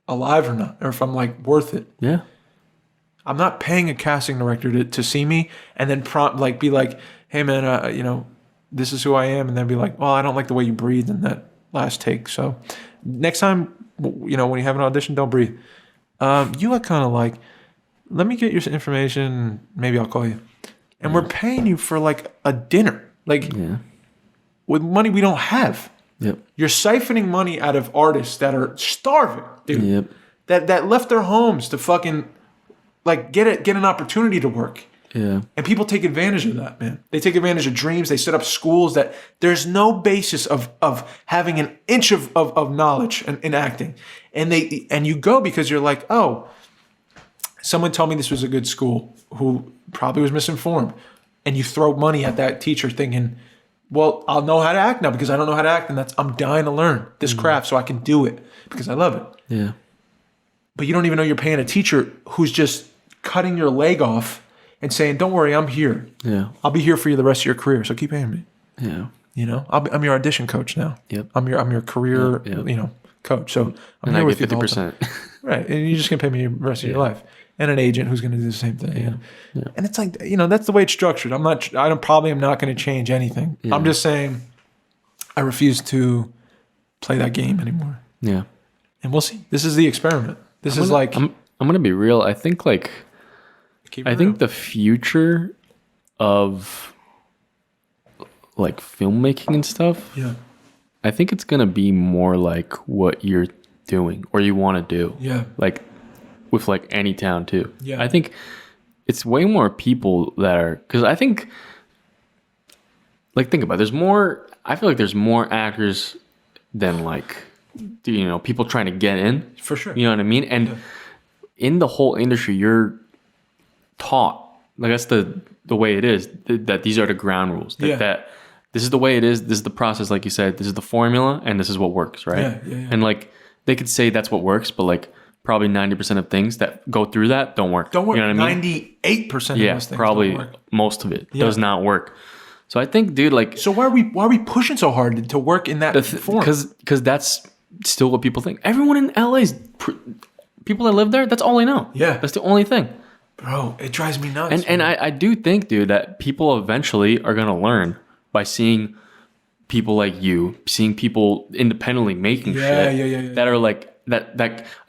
alive or not, or if I'm like worth it. Yeah. I'm not paying a casting director to see me and then be like, hey man, you know, this is who I am, and then be like, well, I don't like the way you breathed in that last take. So next time, you know, when you have an audition, don't breathe. You look kind of like, let me get your information. Maybe I'll call you. And we're paying you for like a dinner, like with money we don't have. Yep. You're siphoning money out of artists that are starving, dude. Yep. That left their homes to fucking like get an opportunity to work. Yeah. And people take advantage of that, man. They take advantage of dreams. They set up schools that there's no basis of having an inch of knowledge in acting. And you go because you're like, oh, someone told me this was a good school who probably was misinformed. And you throw money at that teacher thinking, well, I'll know how to act now because I don't know how to act, and I'm dying to learn this craft so I can do it because I love it. Yeah. But you don't even know you're paying a teacher who's just cutting your leg off and saying, don't worry, I'm here. Yeah. I'll be here for you the rest of your career, so keep paying me. Yeah. You know, I'm your audition coach now. Yep. I'm your career, you know, coach. So I'm here with you 50%. Right. And you're just going to pay me the rest of your life. And an agent who's going to do the same thing. Yeah. Yeah. And it's like, you know, that's the way it's structured. I probably am not going to change anything. Yeah. I'm just saying I refuse to play that game anymore. Yeah. And we'll see. This is the experiment. I'm going to be real. I think think the future of like filmmaking and stuff. Yeah. I think it's going to be more like what you're doing or you want to do. Yeah. Like with like any town too. Yeah. I think it's way more people that are, because I think, like, think about it, I feel like there's more actors than like, you know, people trying to get in. For sure. You know what I mean? And in the whole industry, you're taught, like that's the way it is, that these are the ground rules. That this is the way it is, this is the process, like you said, this is the formula, and this is what works, right? Yeah. And like, they could say that's what works, but like probably 90% of things that go through that don't work. Don't work. You know what I mean? 98% of those things probably don't work. most of it does not work. So I think, dude, like... So why are we pushing so hard to work in that form? Because that's still what people think. Everyone in LA people that live there, that's all they know. Yeah. That's the only thing. Bro, it drives me nuts. And I do think, dude, that people eventually are going to learn by seeing people like you, seeing people independently making shit that are like... That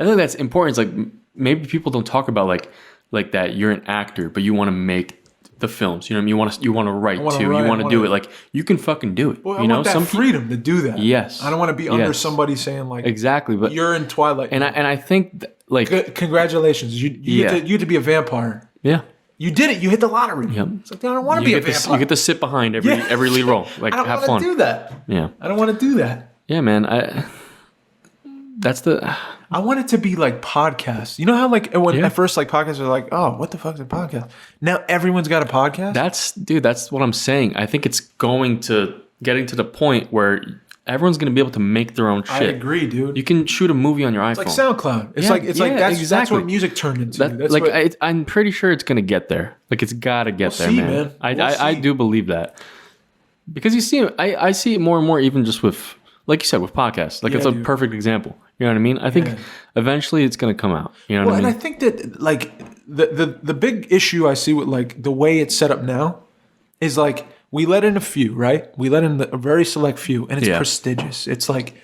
I think that's important. It's like, maybe people don't talk about like that you're an actor, but you want to make the films. You know what I mean? You want to write too. You want to do it. Like, you can fucking do it. Well, you know, I want that freedom to do that. Yes. I don't want to be under somebody saying like, exactly. But you're in Twilight. And I think like, congratulations, you get to be a vampire. Yeah. You did it. You hit the lottery. Yep. It's like, I don't want to be a vampire. You get to sit behind every lead role. Like, have fun. I don't want to do that. Yeah. I don't want to do that. Yeah, man. I want it to be like podcasts. You know how like when at first like podcasts are like, oh, what the fuck's a podcast? Now everyone's got a podcast. That's what I'm saying. I think it's getting to the point where everyone's gonna be able to make their own shit. I agree, dude. You can shoot a movie on your iPhone. It's like SoundCloud. It's like that's what music turned into. I'm pretty sure it's gonna get there. Like, it's gotta get there, man. I do believe that, because you see, I see it more and more, even just with, like you said, with podcasts. Like, it's a perfect example. You know what I mean? I think eventually it's going to come out. You know what I mean? And I think that like the big issue I see with like the way it's set up now is like, we let in a few, right? We let in a very select few, and it's prestigious. It's like,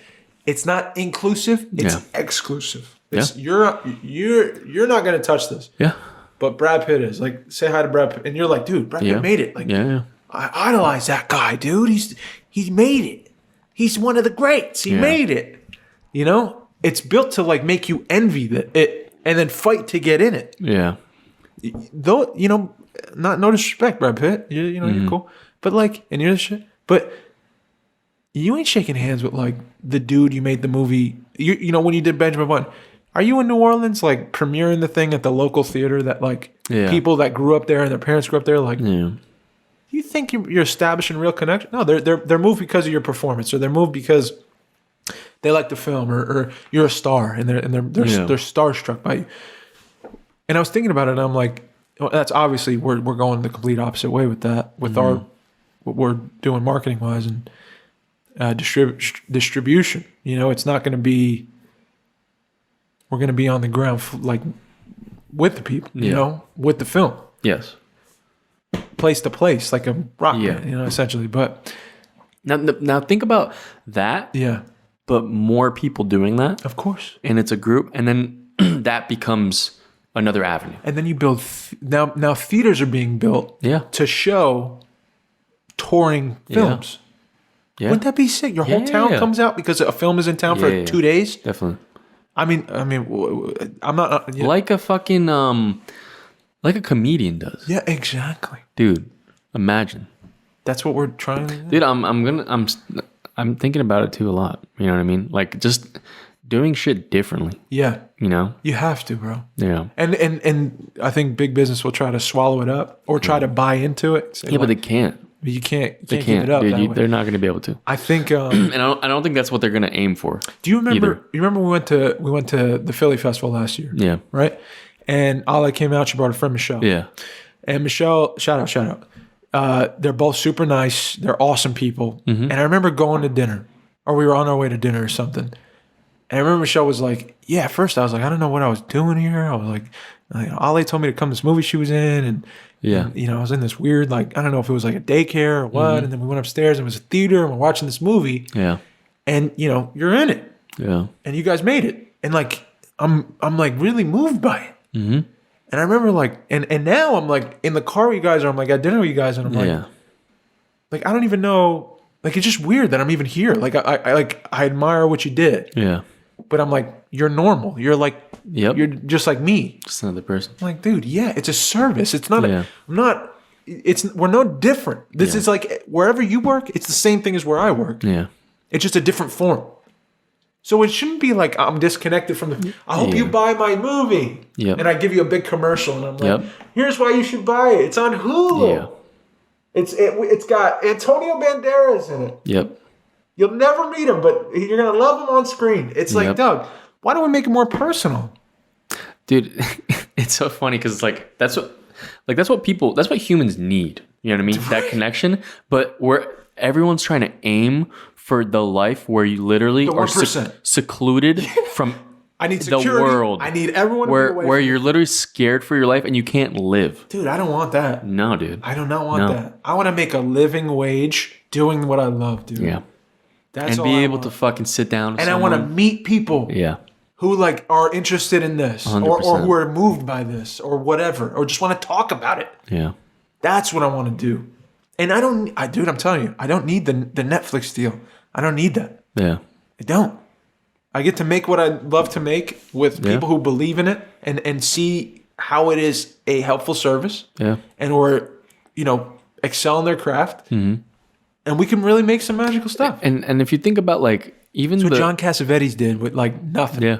it's not inclusive, it's exclusive. It's, you're not going to touch this. Yeah. But Brad Pitt is. Like, say hi to Brad Pitt, and you're like, dude, Brad Pitt made it. Like, I idolize that guy, dude. He's made it. He's one of the greats. He made it. You know? It's built to like make you envy it and then fight to get in it. Yeah. Though, you know, no disrespect, Brad Pitt. You're cool. But like, and you're the shit. But you ain't shaking hands with like the dude you made the movie. You know, when you did Benjamin Button, are you in New Orleans like premiering the thing at the local theater that like people that grew up there and their parents grew up there, like, you think you're establishing real connection? No, they're moved because of your performance, or they're moved because they like the film, or you're a star, and they're starstruck by you. And I was thinking about it, and I'm like, well, that's obviously we're going the complete opposite way with that, with what we're doing marketing wise and distribution. You know, it's not going to be. We're going to be on the ground like with the people, you know, with the film. Yes. Place to place, like a rock band, you know, essentially. But now think about that. Yeah. But more people doing that, of course, and it's a group, and then that becomes another avenue. And then you build now theaters are being built, to show touring films. Yeah. Wouldn't that be sick? Your whole town comes out because a film is in town for 2 days. Definitely. I mean, I'm not like a fucking like a comedian does. Yeah, exactly, dude. Imagine. That's what we're trying to do. Dude, I'm thinking about it too a lot. You know what I mean? Like, just doing shit differently. Yeah. You know? You have to, bro. Yeah. And I think big business will try to swallow it up or try to buy into it. But they can't. You can't keep it up. Dude, they're not going to be able to. I think and I don't think that's what they're going to aim for. Do you remember we went to the Philly Festival last year? Yeah. Right? And Ala came out, she brought a friend, Michelle. Yeah. And Michelle, shout out. They're both super nice. They're awesome people. Mm-hmm. And I remember going to dinner, or we were on our way to dinner or something. And I remember Michelle was like, yeah, at first I was like, I don't know what I was doing here. I was like, Ale told me to come to this movie she was in. And, I was in this weird, like, I don't know if it was like a daycare or what. Mm-hmm. And then we went upstairs and it was a theater and we're watching this movie. Yeah. And, you're in it. Yeah. And you guys made it. And like, I'm like really moved by it. Mm-hmm. And I remember like, and now I'm like in the car with you guys, or I'm like at dinner with you guys, and I'm like I don't even know, like it's just weird that I'm even here. Like I admire what you did. Yeah. but I'm like, you're normal. You're like, Yep. you're just like me. Just another person. I'm like, dude, yeah, it's a service. It's not. Yeah. We're no different. This is like wherever you work, it's the same thing as where I work. Yeah. It's just a different form. So it shouldn't be like I'm disconnected from the. I hope you buy my movie. Yep. And I give you a big commercial, and I'm like, Yep. here's why you should buy it. It's on Hulu. Yeah. It's got Antonio Banderas in it. Yep. You'll never meet him, but you're gonna love him on screen. It's like, Yep. Doug, why don't we make it more personal? Dude, it's so funny because it's like that's what humans need. You know what I mean? That connection. But everyone's trying to aim for the life where you literally The are 1%. secluded from I need the security. world. I need everyone to be where away where from you're literally scared for your life and you can't live. Dude, I don't want that. No, dude. I do not want that. I want to make a living wage doing what I love, dude. Yeah. That's And all be I able want. to fucking sit down with And I want to someone. meet people Yeah. who like are interested in this or 100%. who are moved by this or whatever or just want to talk about it. Yeah. That's what I want to do. And dude, I'm telling you, I don't need the Netflix deal. I don't need that. Yeah. I don't. I get to make what I love to make with Yeah. people who believe in it and see how it is a helpful service. Yeah. And or, excel in their craft. Mm-hmm. And we can really make some magical stuff. And if you think about like even That's what the John Cassavetes did with like nothing. yeah.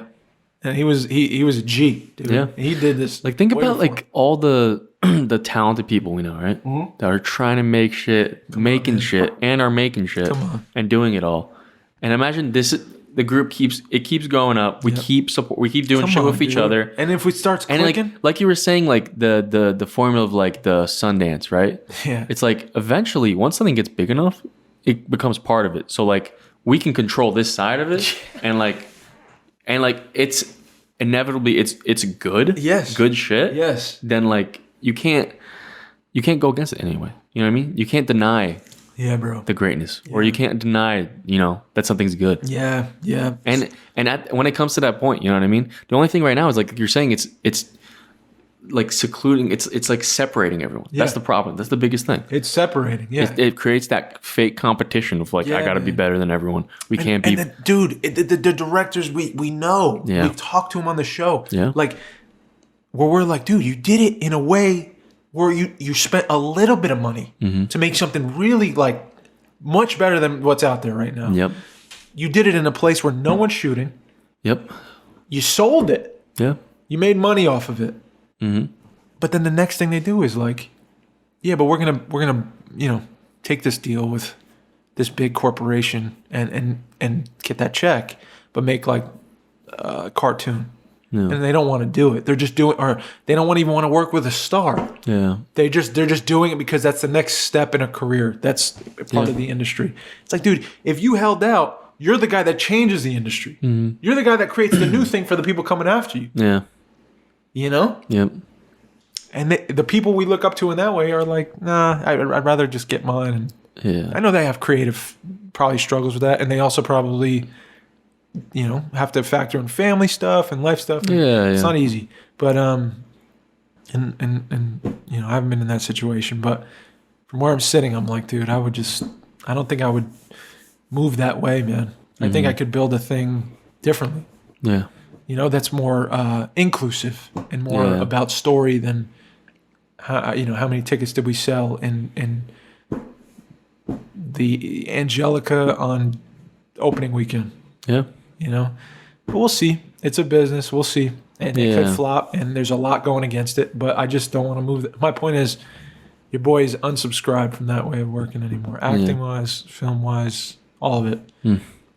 And he was a G, dude. Yeah. He did this. Like think way about before. like all the the talented people we know, right? Mm-hmm. That are trying to make shit, making shit, and are making shit, Come on. and doing it all. And imagine the group keeps going up. We keep doing Come shit on, with each dude. other. And if we start And clicking, like you were saying, like the formula of like the Sundance, right? Yeah. It's like eventually once something gets big enough, it becomes part of it. So like we can control this side of it, and like it's inevitably it's good, Yes. good shit. yes. Then like you can't go against it anyway. You know what I mean? You can't deny Yeah, bro. the greatness, or you can't deny that something's good. Yeah, yeah. And when it comes to that point, you know what I mean? The only thing right now is like you're saying it's like secluding. It's like separating everyone. Yeah. That's the problem. That's the biggest thing. It's separating. Yeah. It creates that fake competition of like Yeah, I got to be man. better than everyone. We can't be. And the directors we know. Yeah. We've talked to them on the show. Yeah. Like where we're like, dude, you did it in a way where you spent a little bit of money Mm-hmm. to make something really like much better than what's out there right now. Yep. You did it in a place where no one's shooting. Yep. You sold it. Yeah. You made money off of it. Mm-hmm. But then the next thing they do is like, yeah, but we're gonna take this deal with this big corporation and get that check, but make like a cartoon. Yeah. And they don't want to do it. They're just doing, or they don't even want to work with a star. Yeah. They're just doing it because that's the next step in a career. That's part of the industry. It's like, dude, if you held out, you're the guy that changes the industry. Mm-hmm. You're the guy that creates the new thing for the people coming after you. Yeah. You know? Yep. And the people we look up to in that way are like, nah, I'd rather just get mine. And Yeah. I know they have creative probably struggles with that, and they also probably, have to factor in family stuff and life stuff. And Yeah, it's yeah. not easy. But and I haven't been in that situation. But from where I'm sitting, I'm like, dude, I don't think I would move that way, man. I think I could build a thing differently. Yeah. That's more inclusive and more Yeah. about story than how many tickets did we sell in the Angelica on opening weekend. Yeah. But we'll see. It's a business. We'll see, and it could Yeah. flop. And there's a lot going against it. But I just don't want to move. My point is, your boy is unsubscribed from that way of working anymore. Acting wise, film wise, all of it.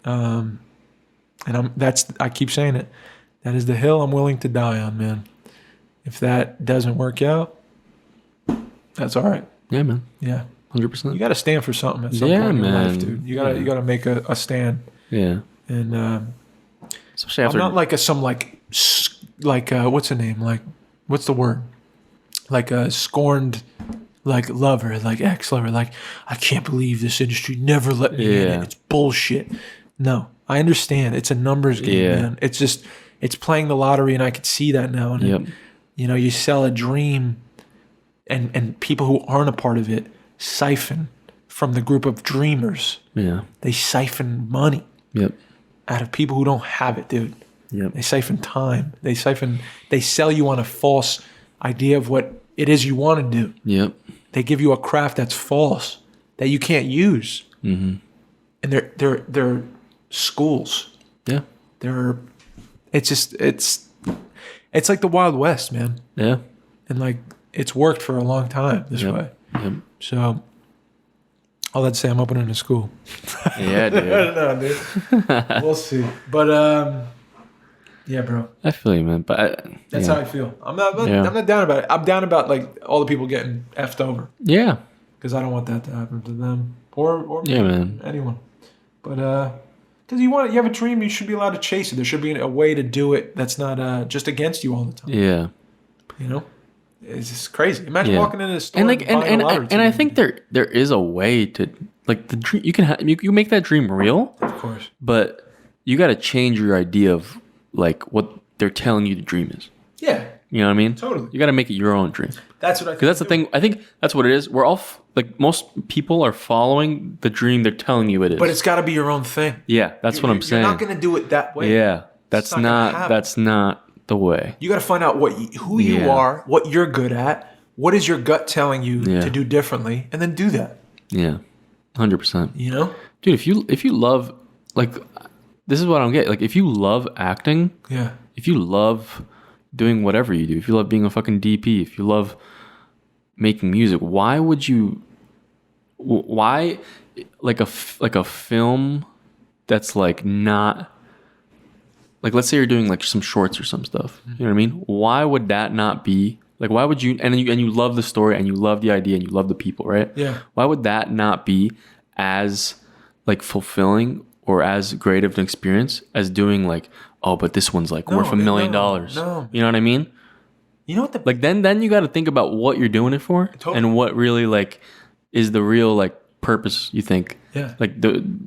And I keep saying it. That is the hill I'm willing to die on, man. If that doesn't work out, that's all right. Yeah, man. Yeah. 100%. You got to stand for something at some Yeah, point in your life, man. dude. You got to make a stand. Yeah. And Especially I'm after. not like what's the name? Like, what's the word? Like a scorned, like lover, like ex-lover. Like, I can't believe this industry never let me in Yeah. it. It's bullshit. No, I understand. It's a numbers game, Yeah. man. It's just, it's playing the lottery, and I could see that now. And Yep. you sell a dream, and people who aren't a part of it siphon from the group of dreamers. Yeah. They siphon money. Yep. out of people who don't have it, dude. Yep. They siphon time. They sell you on a false idea of what it is you want to do. Yep. They give you a craft that's false that you can't use. Mm-hmm. And they're schools. Yeah. It's like the Wild West, man. Yeah. And like it's worked for a long time this way. Yep. So all that to say, I'm opening a school. Yeah, dude. I don't know, dude. We'll see. But yeah, bro. I feel you, man. But that's how I feel. I'm not down about it. I'm down about like all the people getting effed over. Yeah. Because I don't want that to happen to them or yeah, man. Anyone. But because you have a dream, you should be allowed to chase it. There should be a way to do it that's not just against you all the time. Yeah. You know, it's just crazy. Imagine walking into a store and like and I think there is a way to like the dream. You can you make that dream real, of course, but you got to change your idea of like what they're telling you the dream is. Yeah. You know what I mean? Totally. You got to make it your own dream. That's what I think. Because that's the thing. I think that's what it is. We're all like most people are following the dream they're telling you it is. But it's got to be your own thing. Yeah, that's what I'm saying. You're not going to do it that way. Yeah, that's not the way. You got to find out who you are, what you're good at, what is your gut telling you to do differently, and then do that. Yeah, 100%. You know, dude, if you love like this is what I don't get. Like if you love acting, if you love doing whatever you do, if you love being a fucking DP, if you love making music, why like a film that's like not like, let's say you're doing like some shorts or some stuff, you know what I mean? Why would that not be like, why would you, and you love the story and you love the idea and you love the people, right? Yeah. Why would that not be as like fulfilling or as great of an experience as doing like, oh, but this one's like worth $1 million. No. You know what I mean? You know what like then you got to think about what you're doing it for and what really like is the real like purpose you think. Yeah. Like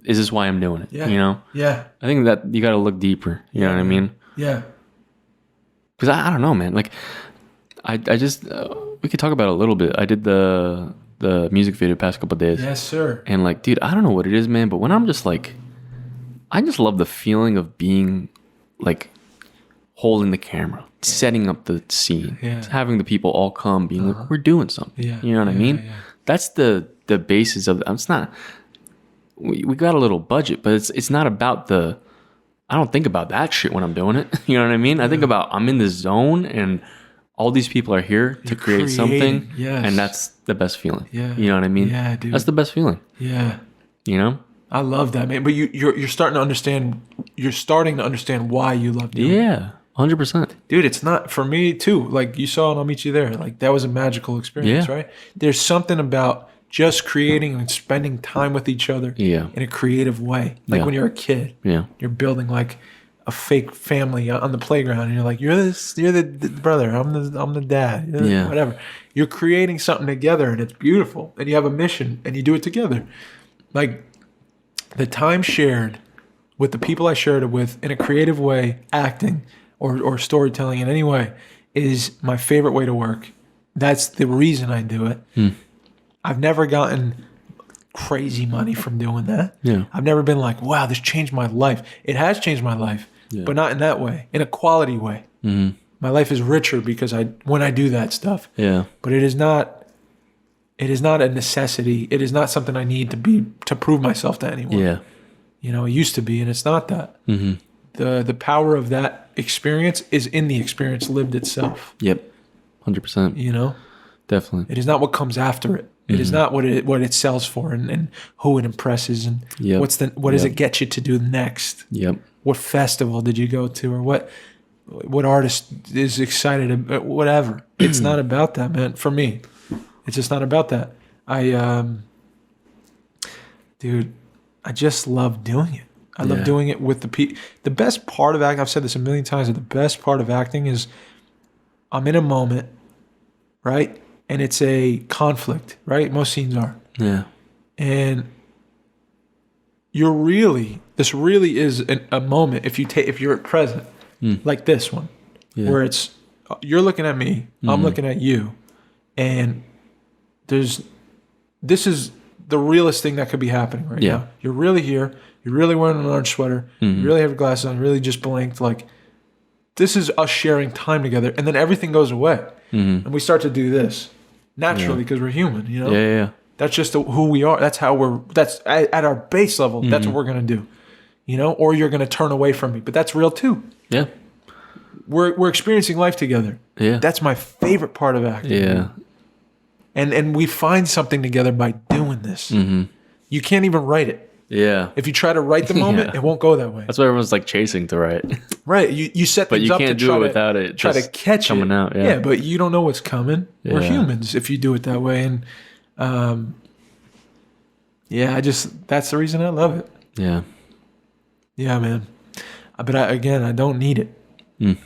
is this why I'm doing it? Yeah. You know? Yeah. I think that you got to look deeper. You know what I mean? Yeah. Because I don't know, man. Like I just we could talk about it a little bit. I did the music video the past couple of days. Yes, sir. And like, dude, I don't know what it is, man. But when I'm just like, I just love the feeling of being like holding the camera, setting up the scene, having the people all come, being like, we're doing something. Yeah. You know what I mean? Yeah. That's the basis of it's not. We got a little budget, but it's not about I don't think about that shit when I'm doing it. You know what I mean? I think about I'm in the zone and all these people are here to create something. Yes. And that's the best feeling. Yeah. You know what I mean? Yeah, dude. That's the best feeling. Yeah. You know? I love that, man. But you're starting to understand. You're starting to understand why you love doing it. Yeah, 100%. Dude, it's not for me too. Like you saw, and I'll meet you there. Like that was a magical experience, right? There's something about just creating and spending time with each other in a creative way. Like when you're a kid, you're building like a fake family on the playground, and you're like, you're the brother, I'm the dad, whatever. You're creating something together, and it's beautiful, and you have a mission, and you do it together. Like the time shared with the people I shared it with in a creative way, acting or storytelling in any way, is my favorite way to work. That's the reason I do it. I've never gotten crazy money from doing that. Yeah. I've never been like, wow, this changed my life. It has changed my life, but not in that way, in a quality way. Mm-hmm. My life is richer because when I do that stuff. Yeah. But it is not a necessity. It is not something I need to prove myself to anyone. Yeah. You know, it used to be, and it's not that. Mm-hmm. The power of that experience is in the experience lived itself. Yep. 100%. You know? Definitely. It is not what comes after it. It is not what it sells for and who it impresses and what does it get you to do next? Yep. What festival did you go to or what artist is excited about whatever. It's not about that, man. For me, it's just not about that. Dude, I just love doing it. I love doing it with the people. The best part of acting, I've said this a million times, but the best part of acting is I'm in a moment, right? And it's a conflict, right? Most scenes are. Yeah. And this really is a moment if you're present, like this one, where it's you're looking at me, I'm looking at you, and this is the realest thing that could be happening right now. You're really here. You're really wearing an orange sweater. You really have your glasses on. You really just blinked. Like, this is us sharing time together. And then everything goes away. And we start to do this naturally because we're human, you know? Yeah. That's just who we are. That's how that's at our base level. That's what we're going to do, you know? Or you're going to turn away from me. But that's real too. Yeah. We're experiencing life together. Yeah. That's my favorite part of acting. Yeah. And we find something together by doing this. You can't even write it. Yeah. If you try to write the moment, it won't go that way. That's why everyone's like chasing to write. Right. You set things up to without it try to catch coming it. out. Yeah. Yeah, but you don't know what's coming. Yeah. We're humans if you do it that way. And that's the reason I love it. Yeah. Yeah, man. But I don't need it.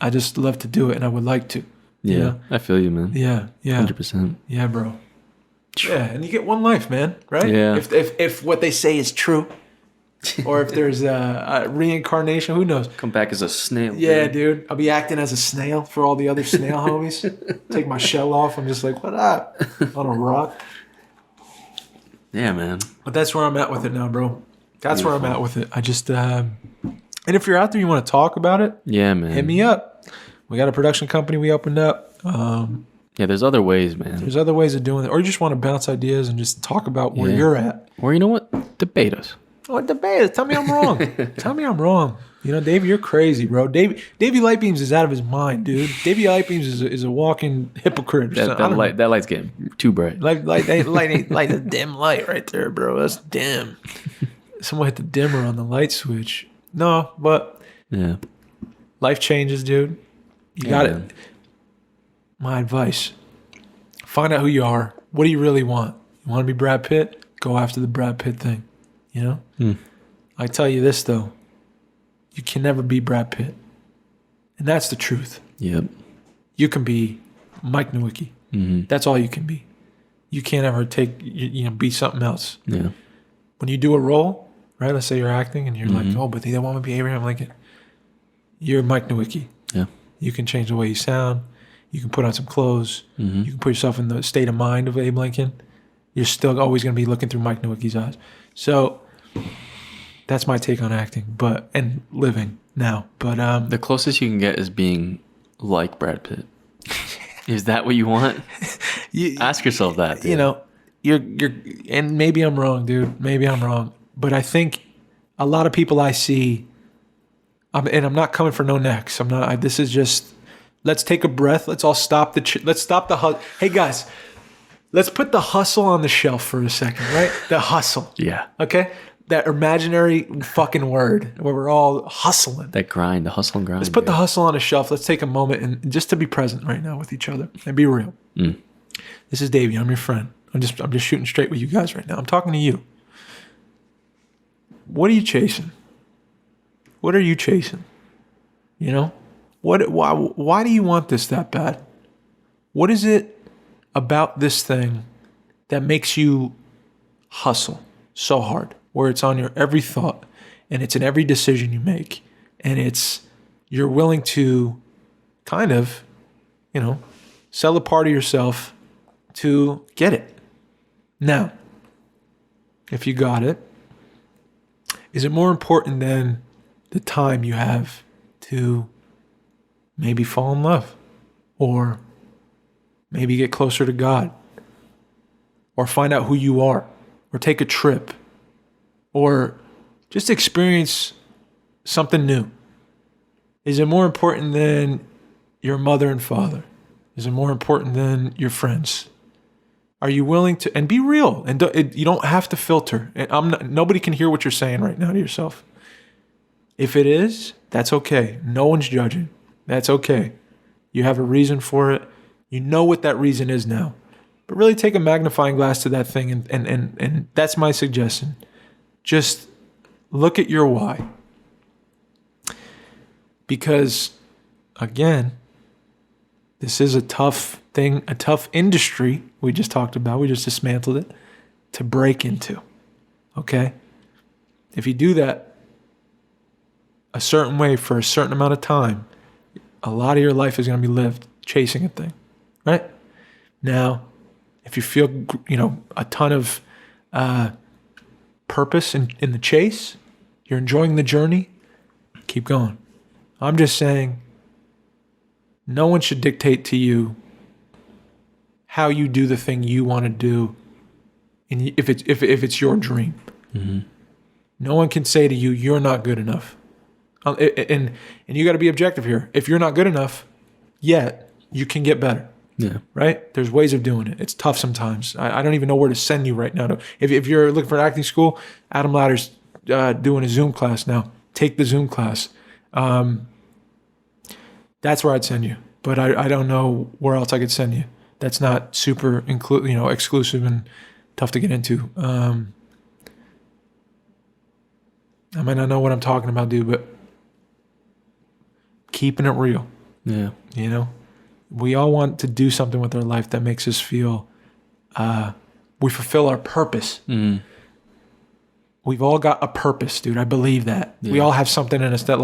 I just love to do it, and I would like to. Yeah. You know? I feel you, man. Yeah. 100%. Yeah, bro. Yeah, and you get one life, man. Right? Yeah. If what they say is true, or if there's a reincarnation, who knows? Come back as a snail. Yeah, dude. I'll be acting as a snail for all the other snail homies. Take my shell off. I'm just like, what up? On a rock. Yeah, man. But that's where I'm at with it now, bro. That's where I'm at with it. I just, and if you're out there, you want to talk about it, yeah, man, hit me up. We got a production company we opened up. Yeah, there's other ways, man. There's other ways of doing it. Or you just want to bounce ideas and just talk about where you're at. Or you know what? Debate us. What debate us? Tell me I'm wrong. Tell me I'm wrong. You know, Davey, you're crazy, bro. Davey Lightbeams is out of his mind, dude. Davey Lightbeams is a walking hypocrite. That light's getting too bright. Light a dim light right there, bro. That's dim. Someone hit the dimmer on the light switch. No, but yeah, life changes, dude. You got it. My advice: find out who you are. What do you really want? You want to be Brad Pitt? Go after the Brad Pitt thing. You know. I tell you this though. You can never be Brad Pitt. And that's the truth. Yep. You can be Mike Nowicki. That's all you can be. You can't ever be something else. Yeah. When you do a role, right? Let's say you're acting and you're like, oh, but they want me to be Abraham Lincoln. You're Mike Nowicki. Yeah. You can change the way you sound. You can put on some clothes. You can put yourself in the state of mind of Abe Lincoln. You're still always going to be looking through Mike Nowicki's eyes. So that's my take on acting, and living now. But the closest you can get is being like Brad Pitt. Is that what you want? Ask yourself that. Dude. You know, you're, and maybe I'm wrong, dude. Maybe I'm wrong, but I think a lot of people I see, and I'm not coming for no necks. I'm not. This is just. Let's take a breath. Let's all stop let's stop the hustle. Hey guys, let's put the hustle on the shelf for a second, right? The hustle. Yeah. Okay. That imaginary fucking word where we're all hustling. That grind, the hustle and grind. Let's put the hustle on a shelf. Let's take a moment and just to be present right now with each other and be real. This is Davey. I'm your friend. I'm just shooting straight with you guys right now. I'm talking to you. What are you chasing? What are you chasing? You know? Why do you want this that bad? What is it about this thing that makes you hustle so hard? Where it's on your every thought and it's in every decision you make. And you're willing to kind of, sell a part of yourself to get it. Now, if you got it, is it more important than the time you have to maybe fall in love or maybe get closer to God or find out who you are or take a trip or just experience something new? Is it more important than your mother and father? Is it more important than your friends? Are you willing to, and be real, and you don't have to filter. And nobody can hear what you're saying right now to yourself. If it is, that's okay. No one's judging. That's okay. You have a reason for it. You know what that reason is now. But really take a magnifying glass to that thing, and that's my suggestion. Just look at your why. Because, again, this is a tough thing, a tough industry we just talked about. We just dismantled it to break into. Okay? If you do that a certain way for a certain amount of time, a lot of your life is going to be lived chasing a thing. Right? Now, if you feel, a ton of purpose in the chase, you're enjoying the journey, keep going. I'm just saying, no one should dictate to you how you do the thing you want to do, and if it's your dream. Mm-hmm. No one can say to you, you're not good enough. And you got to be objective here. If you're not good enough yet, you can get better. Yeah. Right? There's ways of doing it. It's tough sometimes. I don't even know where to send you right now. If you're looking for an acting school, Adam Ladder's doing a Zoom class now. Take the Zoom class. That's where I'd send you. But I don't know where else I could send you. That's not super exclusive and tough to get into. I mean, I know what I'm talking about, dude, but keeping it real. Yeah. You know? We all want to do something with our life that makes us feel we fulfill our purpose. Mm. We've all got a purpose, dude. I believe that. Yeah. We all have something in us that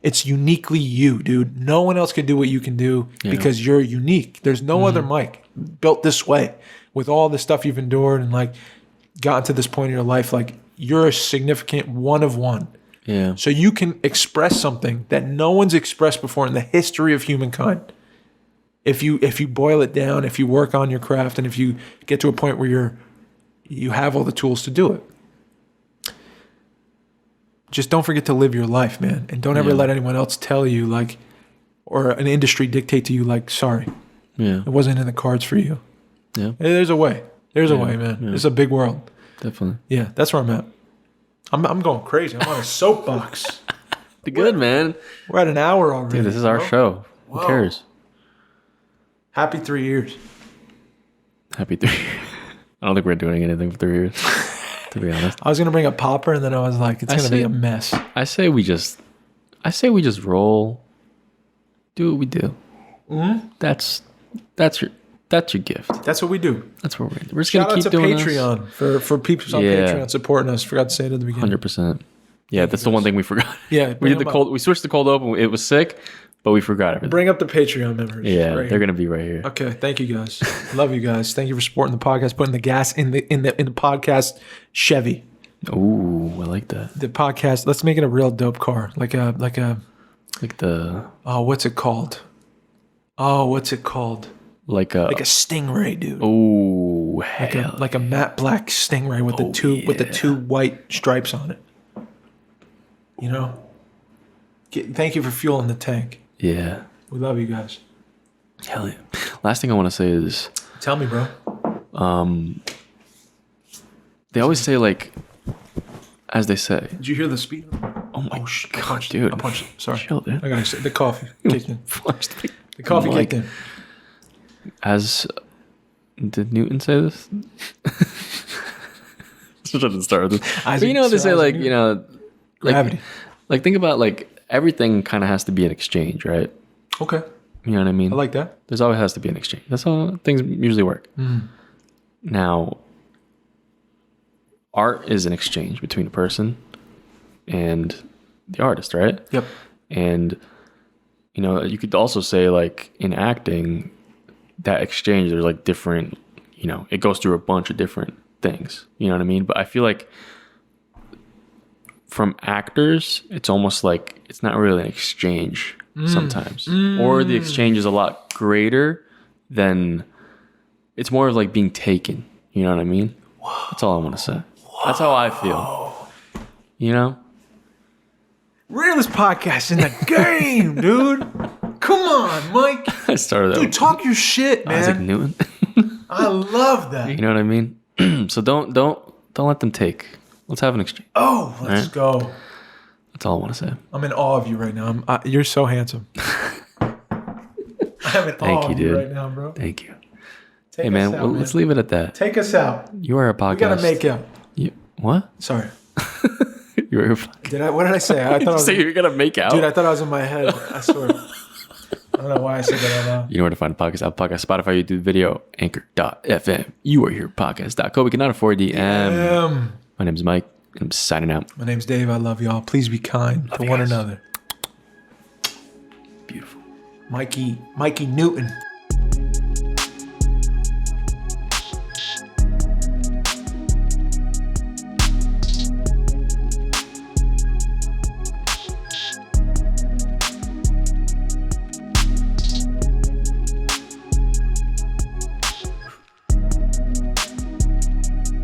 it's uniquely you, dude. No one else can do what you can do because you're unique. There's no other Mike built this way with all the stuff you've endured and like gotten to this point in your life. Like you're a significant one of one. Yeah. So you can express something that no one's expressed before in the history of humankind. If you boil it down, if you work on your craft, and if you get to a point where you have all the tools to do it. Just don't forget to live your life, man. And don't ever let anyone else tell you like, or an industry dictate to you like, sorry, it wasn't in the cards for you. Yeah. There's a way. There's a way, man. Yeah. It's a big world. Definitely. Yeah, that's where I'm at. I'm going crazy. I'm on a soapbox. Good, man. We're at an hour already. Dude, this is our show. Who cares? Happy 3 years. Happy 3 years. I don't think we're doing anything for 3 years, to be honest. I was going to bring a popper, and then I was like, it's going to be a mess. I say we just roll, do what we do. Mm-hmm. That's your gift. That's what we do. That's what we're just going to keep doing. Shout out to Patreon for people on Patreon supporting us. Forgot to say it at the beginning. 100%. Yeah, that's the one thing we forgot. Yeah, we did we switched the cold open. It was sick, but we forgot everything. Bring up the Patreon members. Yeah, they're gonna be right here. Okay, thank you guys. Love you guys. Thank you for supporting the podcast, putting the gas in the podcast Chevy. Ooh, I like that. The podcast. Let's make it a real dope car, like the what's it called? Like a Stingray, dude. Oh, like a matte black Stingray with the two white stripes on it. You know? Thank you for fueling the tank. Yeah. We love you guys. Hell yeah. Last thing I want to say is... Tell me, bro. They always say, like... As they say... Did you hear the speed? Oh my God, dude. I punched it. Sorry. Chill, dude. I gotta say, the coffee kicked in. The coffee kicked in. As... Did Newton say this? Shouldn't start with this. But you know what they say, like, you know... Gravity. Like think about like everything kind of has to be an exchange, right? Okay. You know what I mean? I like that. There's always has to be an exchange. That's how things usually work. Mm. Now, art is an exchange between a person and the artist, right? Yep. And you know, you could also say like in acting, that exchange, there's like different, you know, it goes through a bunch of different things. You know what I mean? But I feel like from actors, it's almost like it's not really an exchange sometimes. Or the exchange is a lot greater than, it's more of like being taken. You know what I mean? Whoa. That's all I want to say. Whoa. That's how I feel. You know? Realest podcast in the game, dude. Come on, Mike. I started that. Dude, talk your shit, man. Isaac Newton. I love that. You know what I mean? So don't let them take. Let's have an exchange. Oh, let's go. That's all I want to say. I'm in awe of you right now. You're so handsome. I'm in awe of you right now, bro. Thank you. Hey, man, let's leave it at that. Take us out. You are a podcast. We got to make out. What? Sorry. You were what did I say? I thought you're going to make out? Dude, I thought I was in my head. I swear. I don't know why I said that out loud. You know where to find a podcast. Apple Podcast, Spotify, YouTube, video, Anchor.fm. You are here, podcast.co. We cannot afford DM. My name's Mike, and I'm signing out. My name's Dave. I love y'all. Please be kind to one another. Beautiful. Mikey Newton.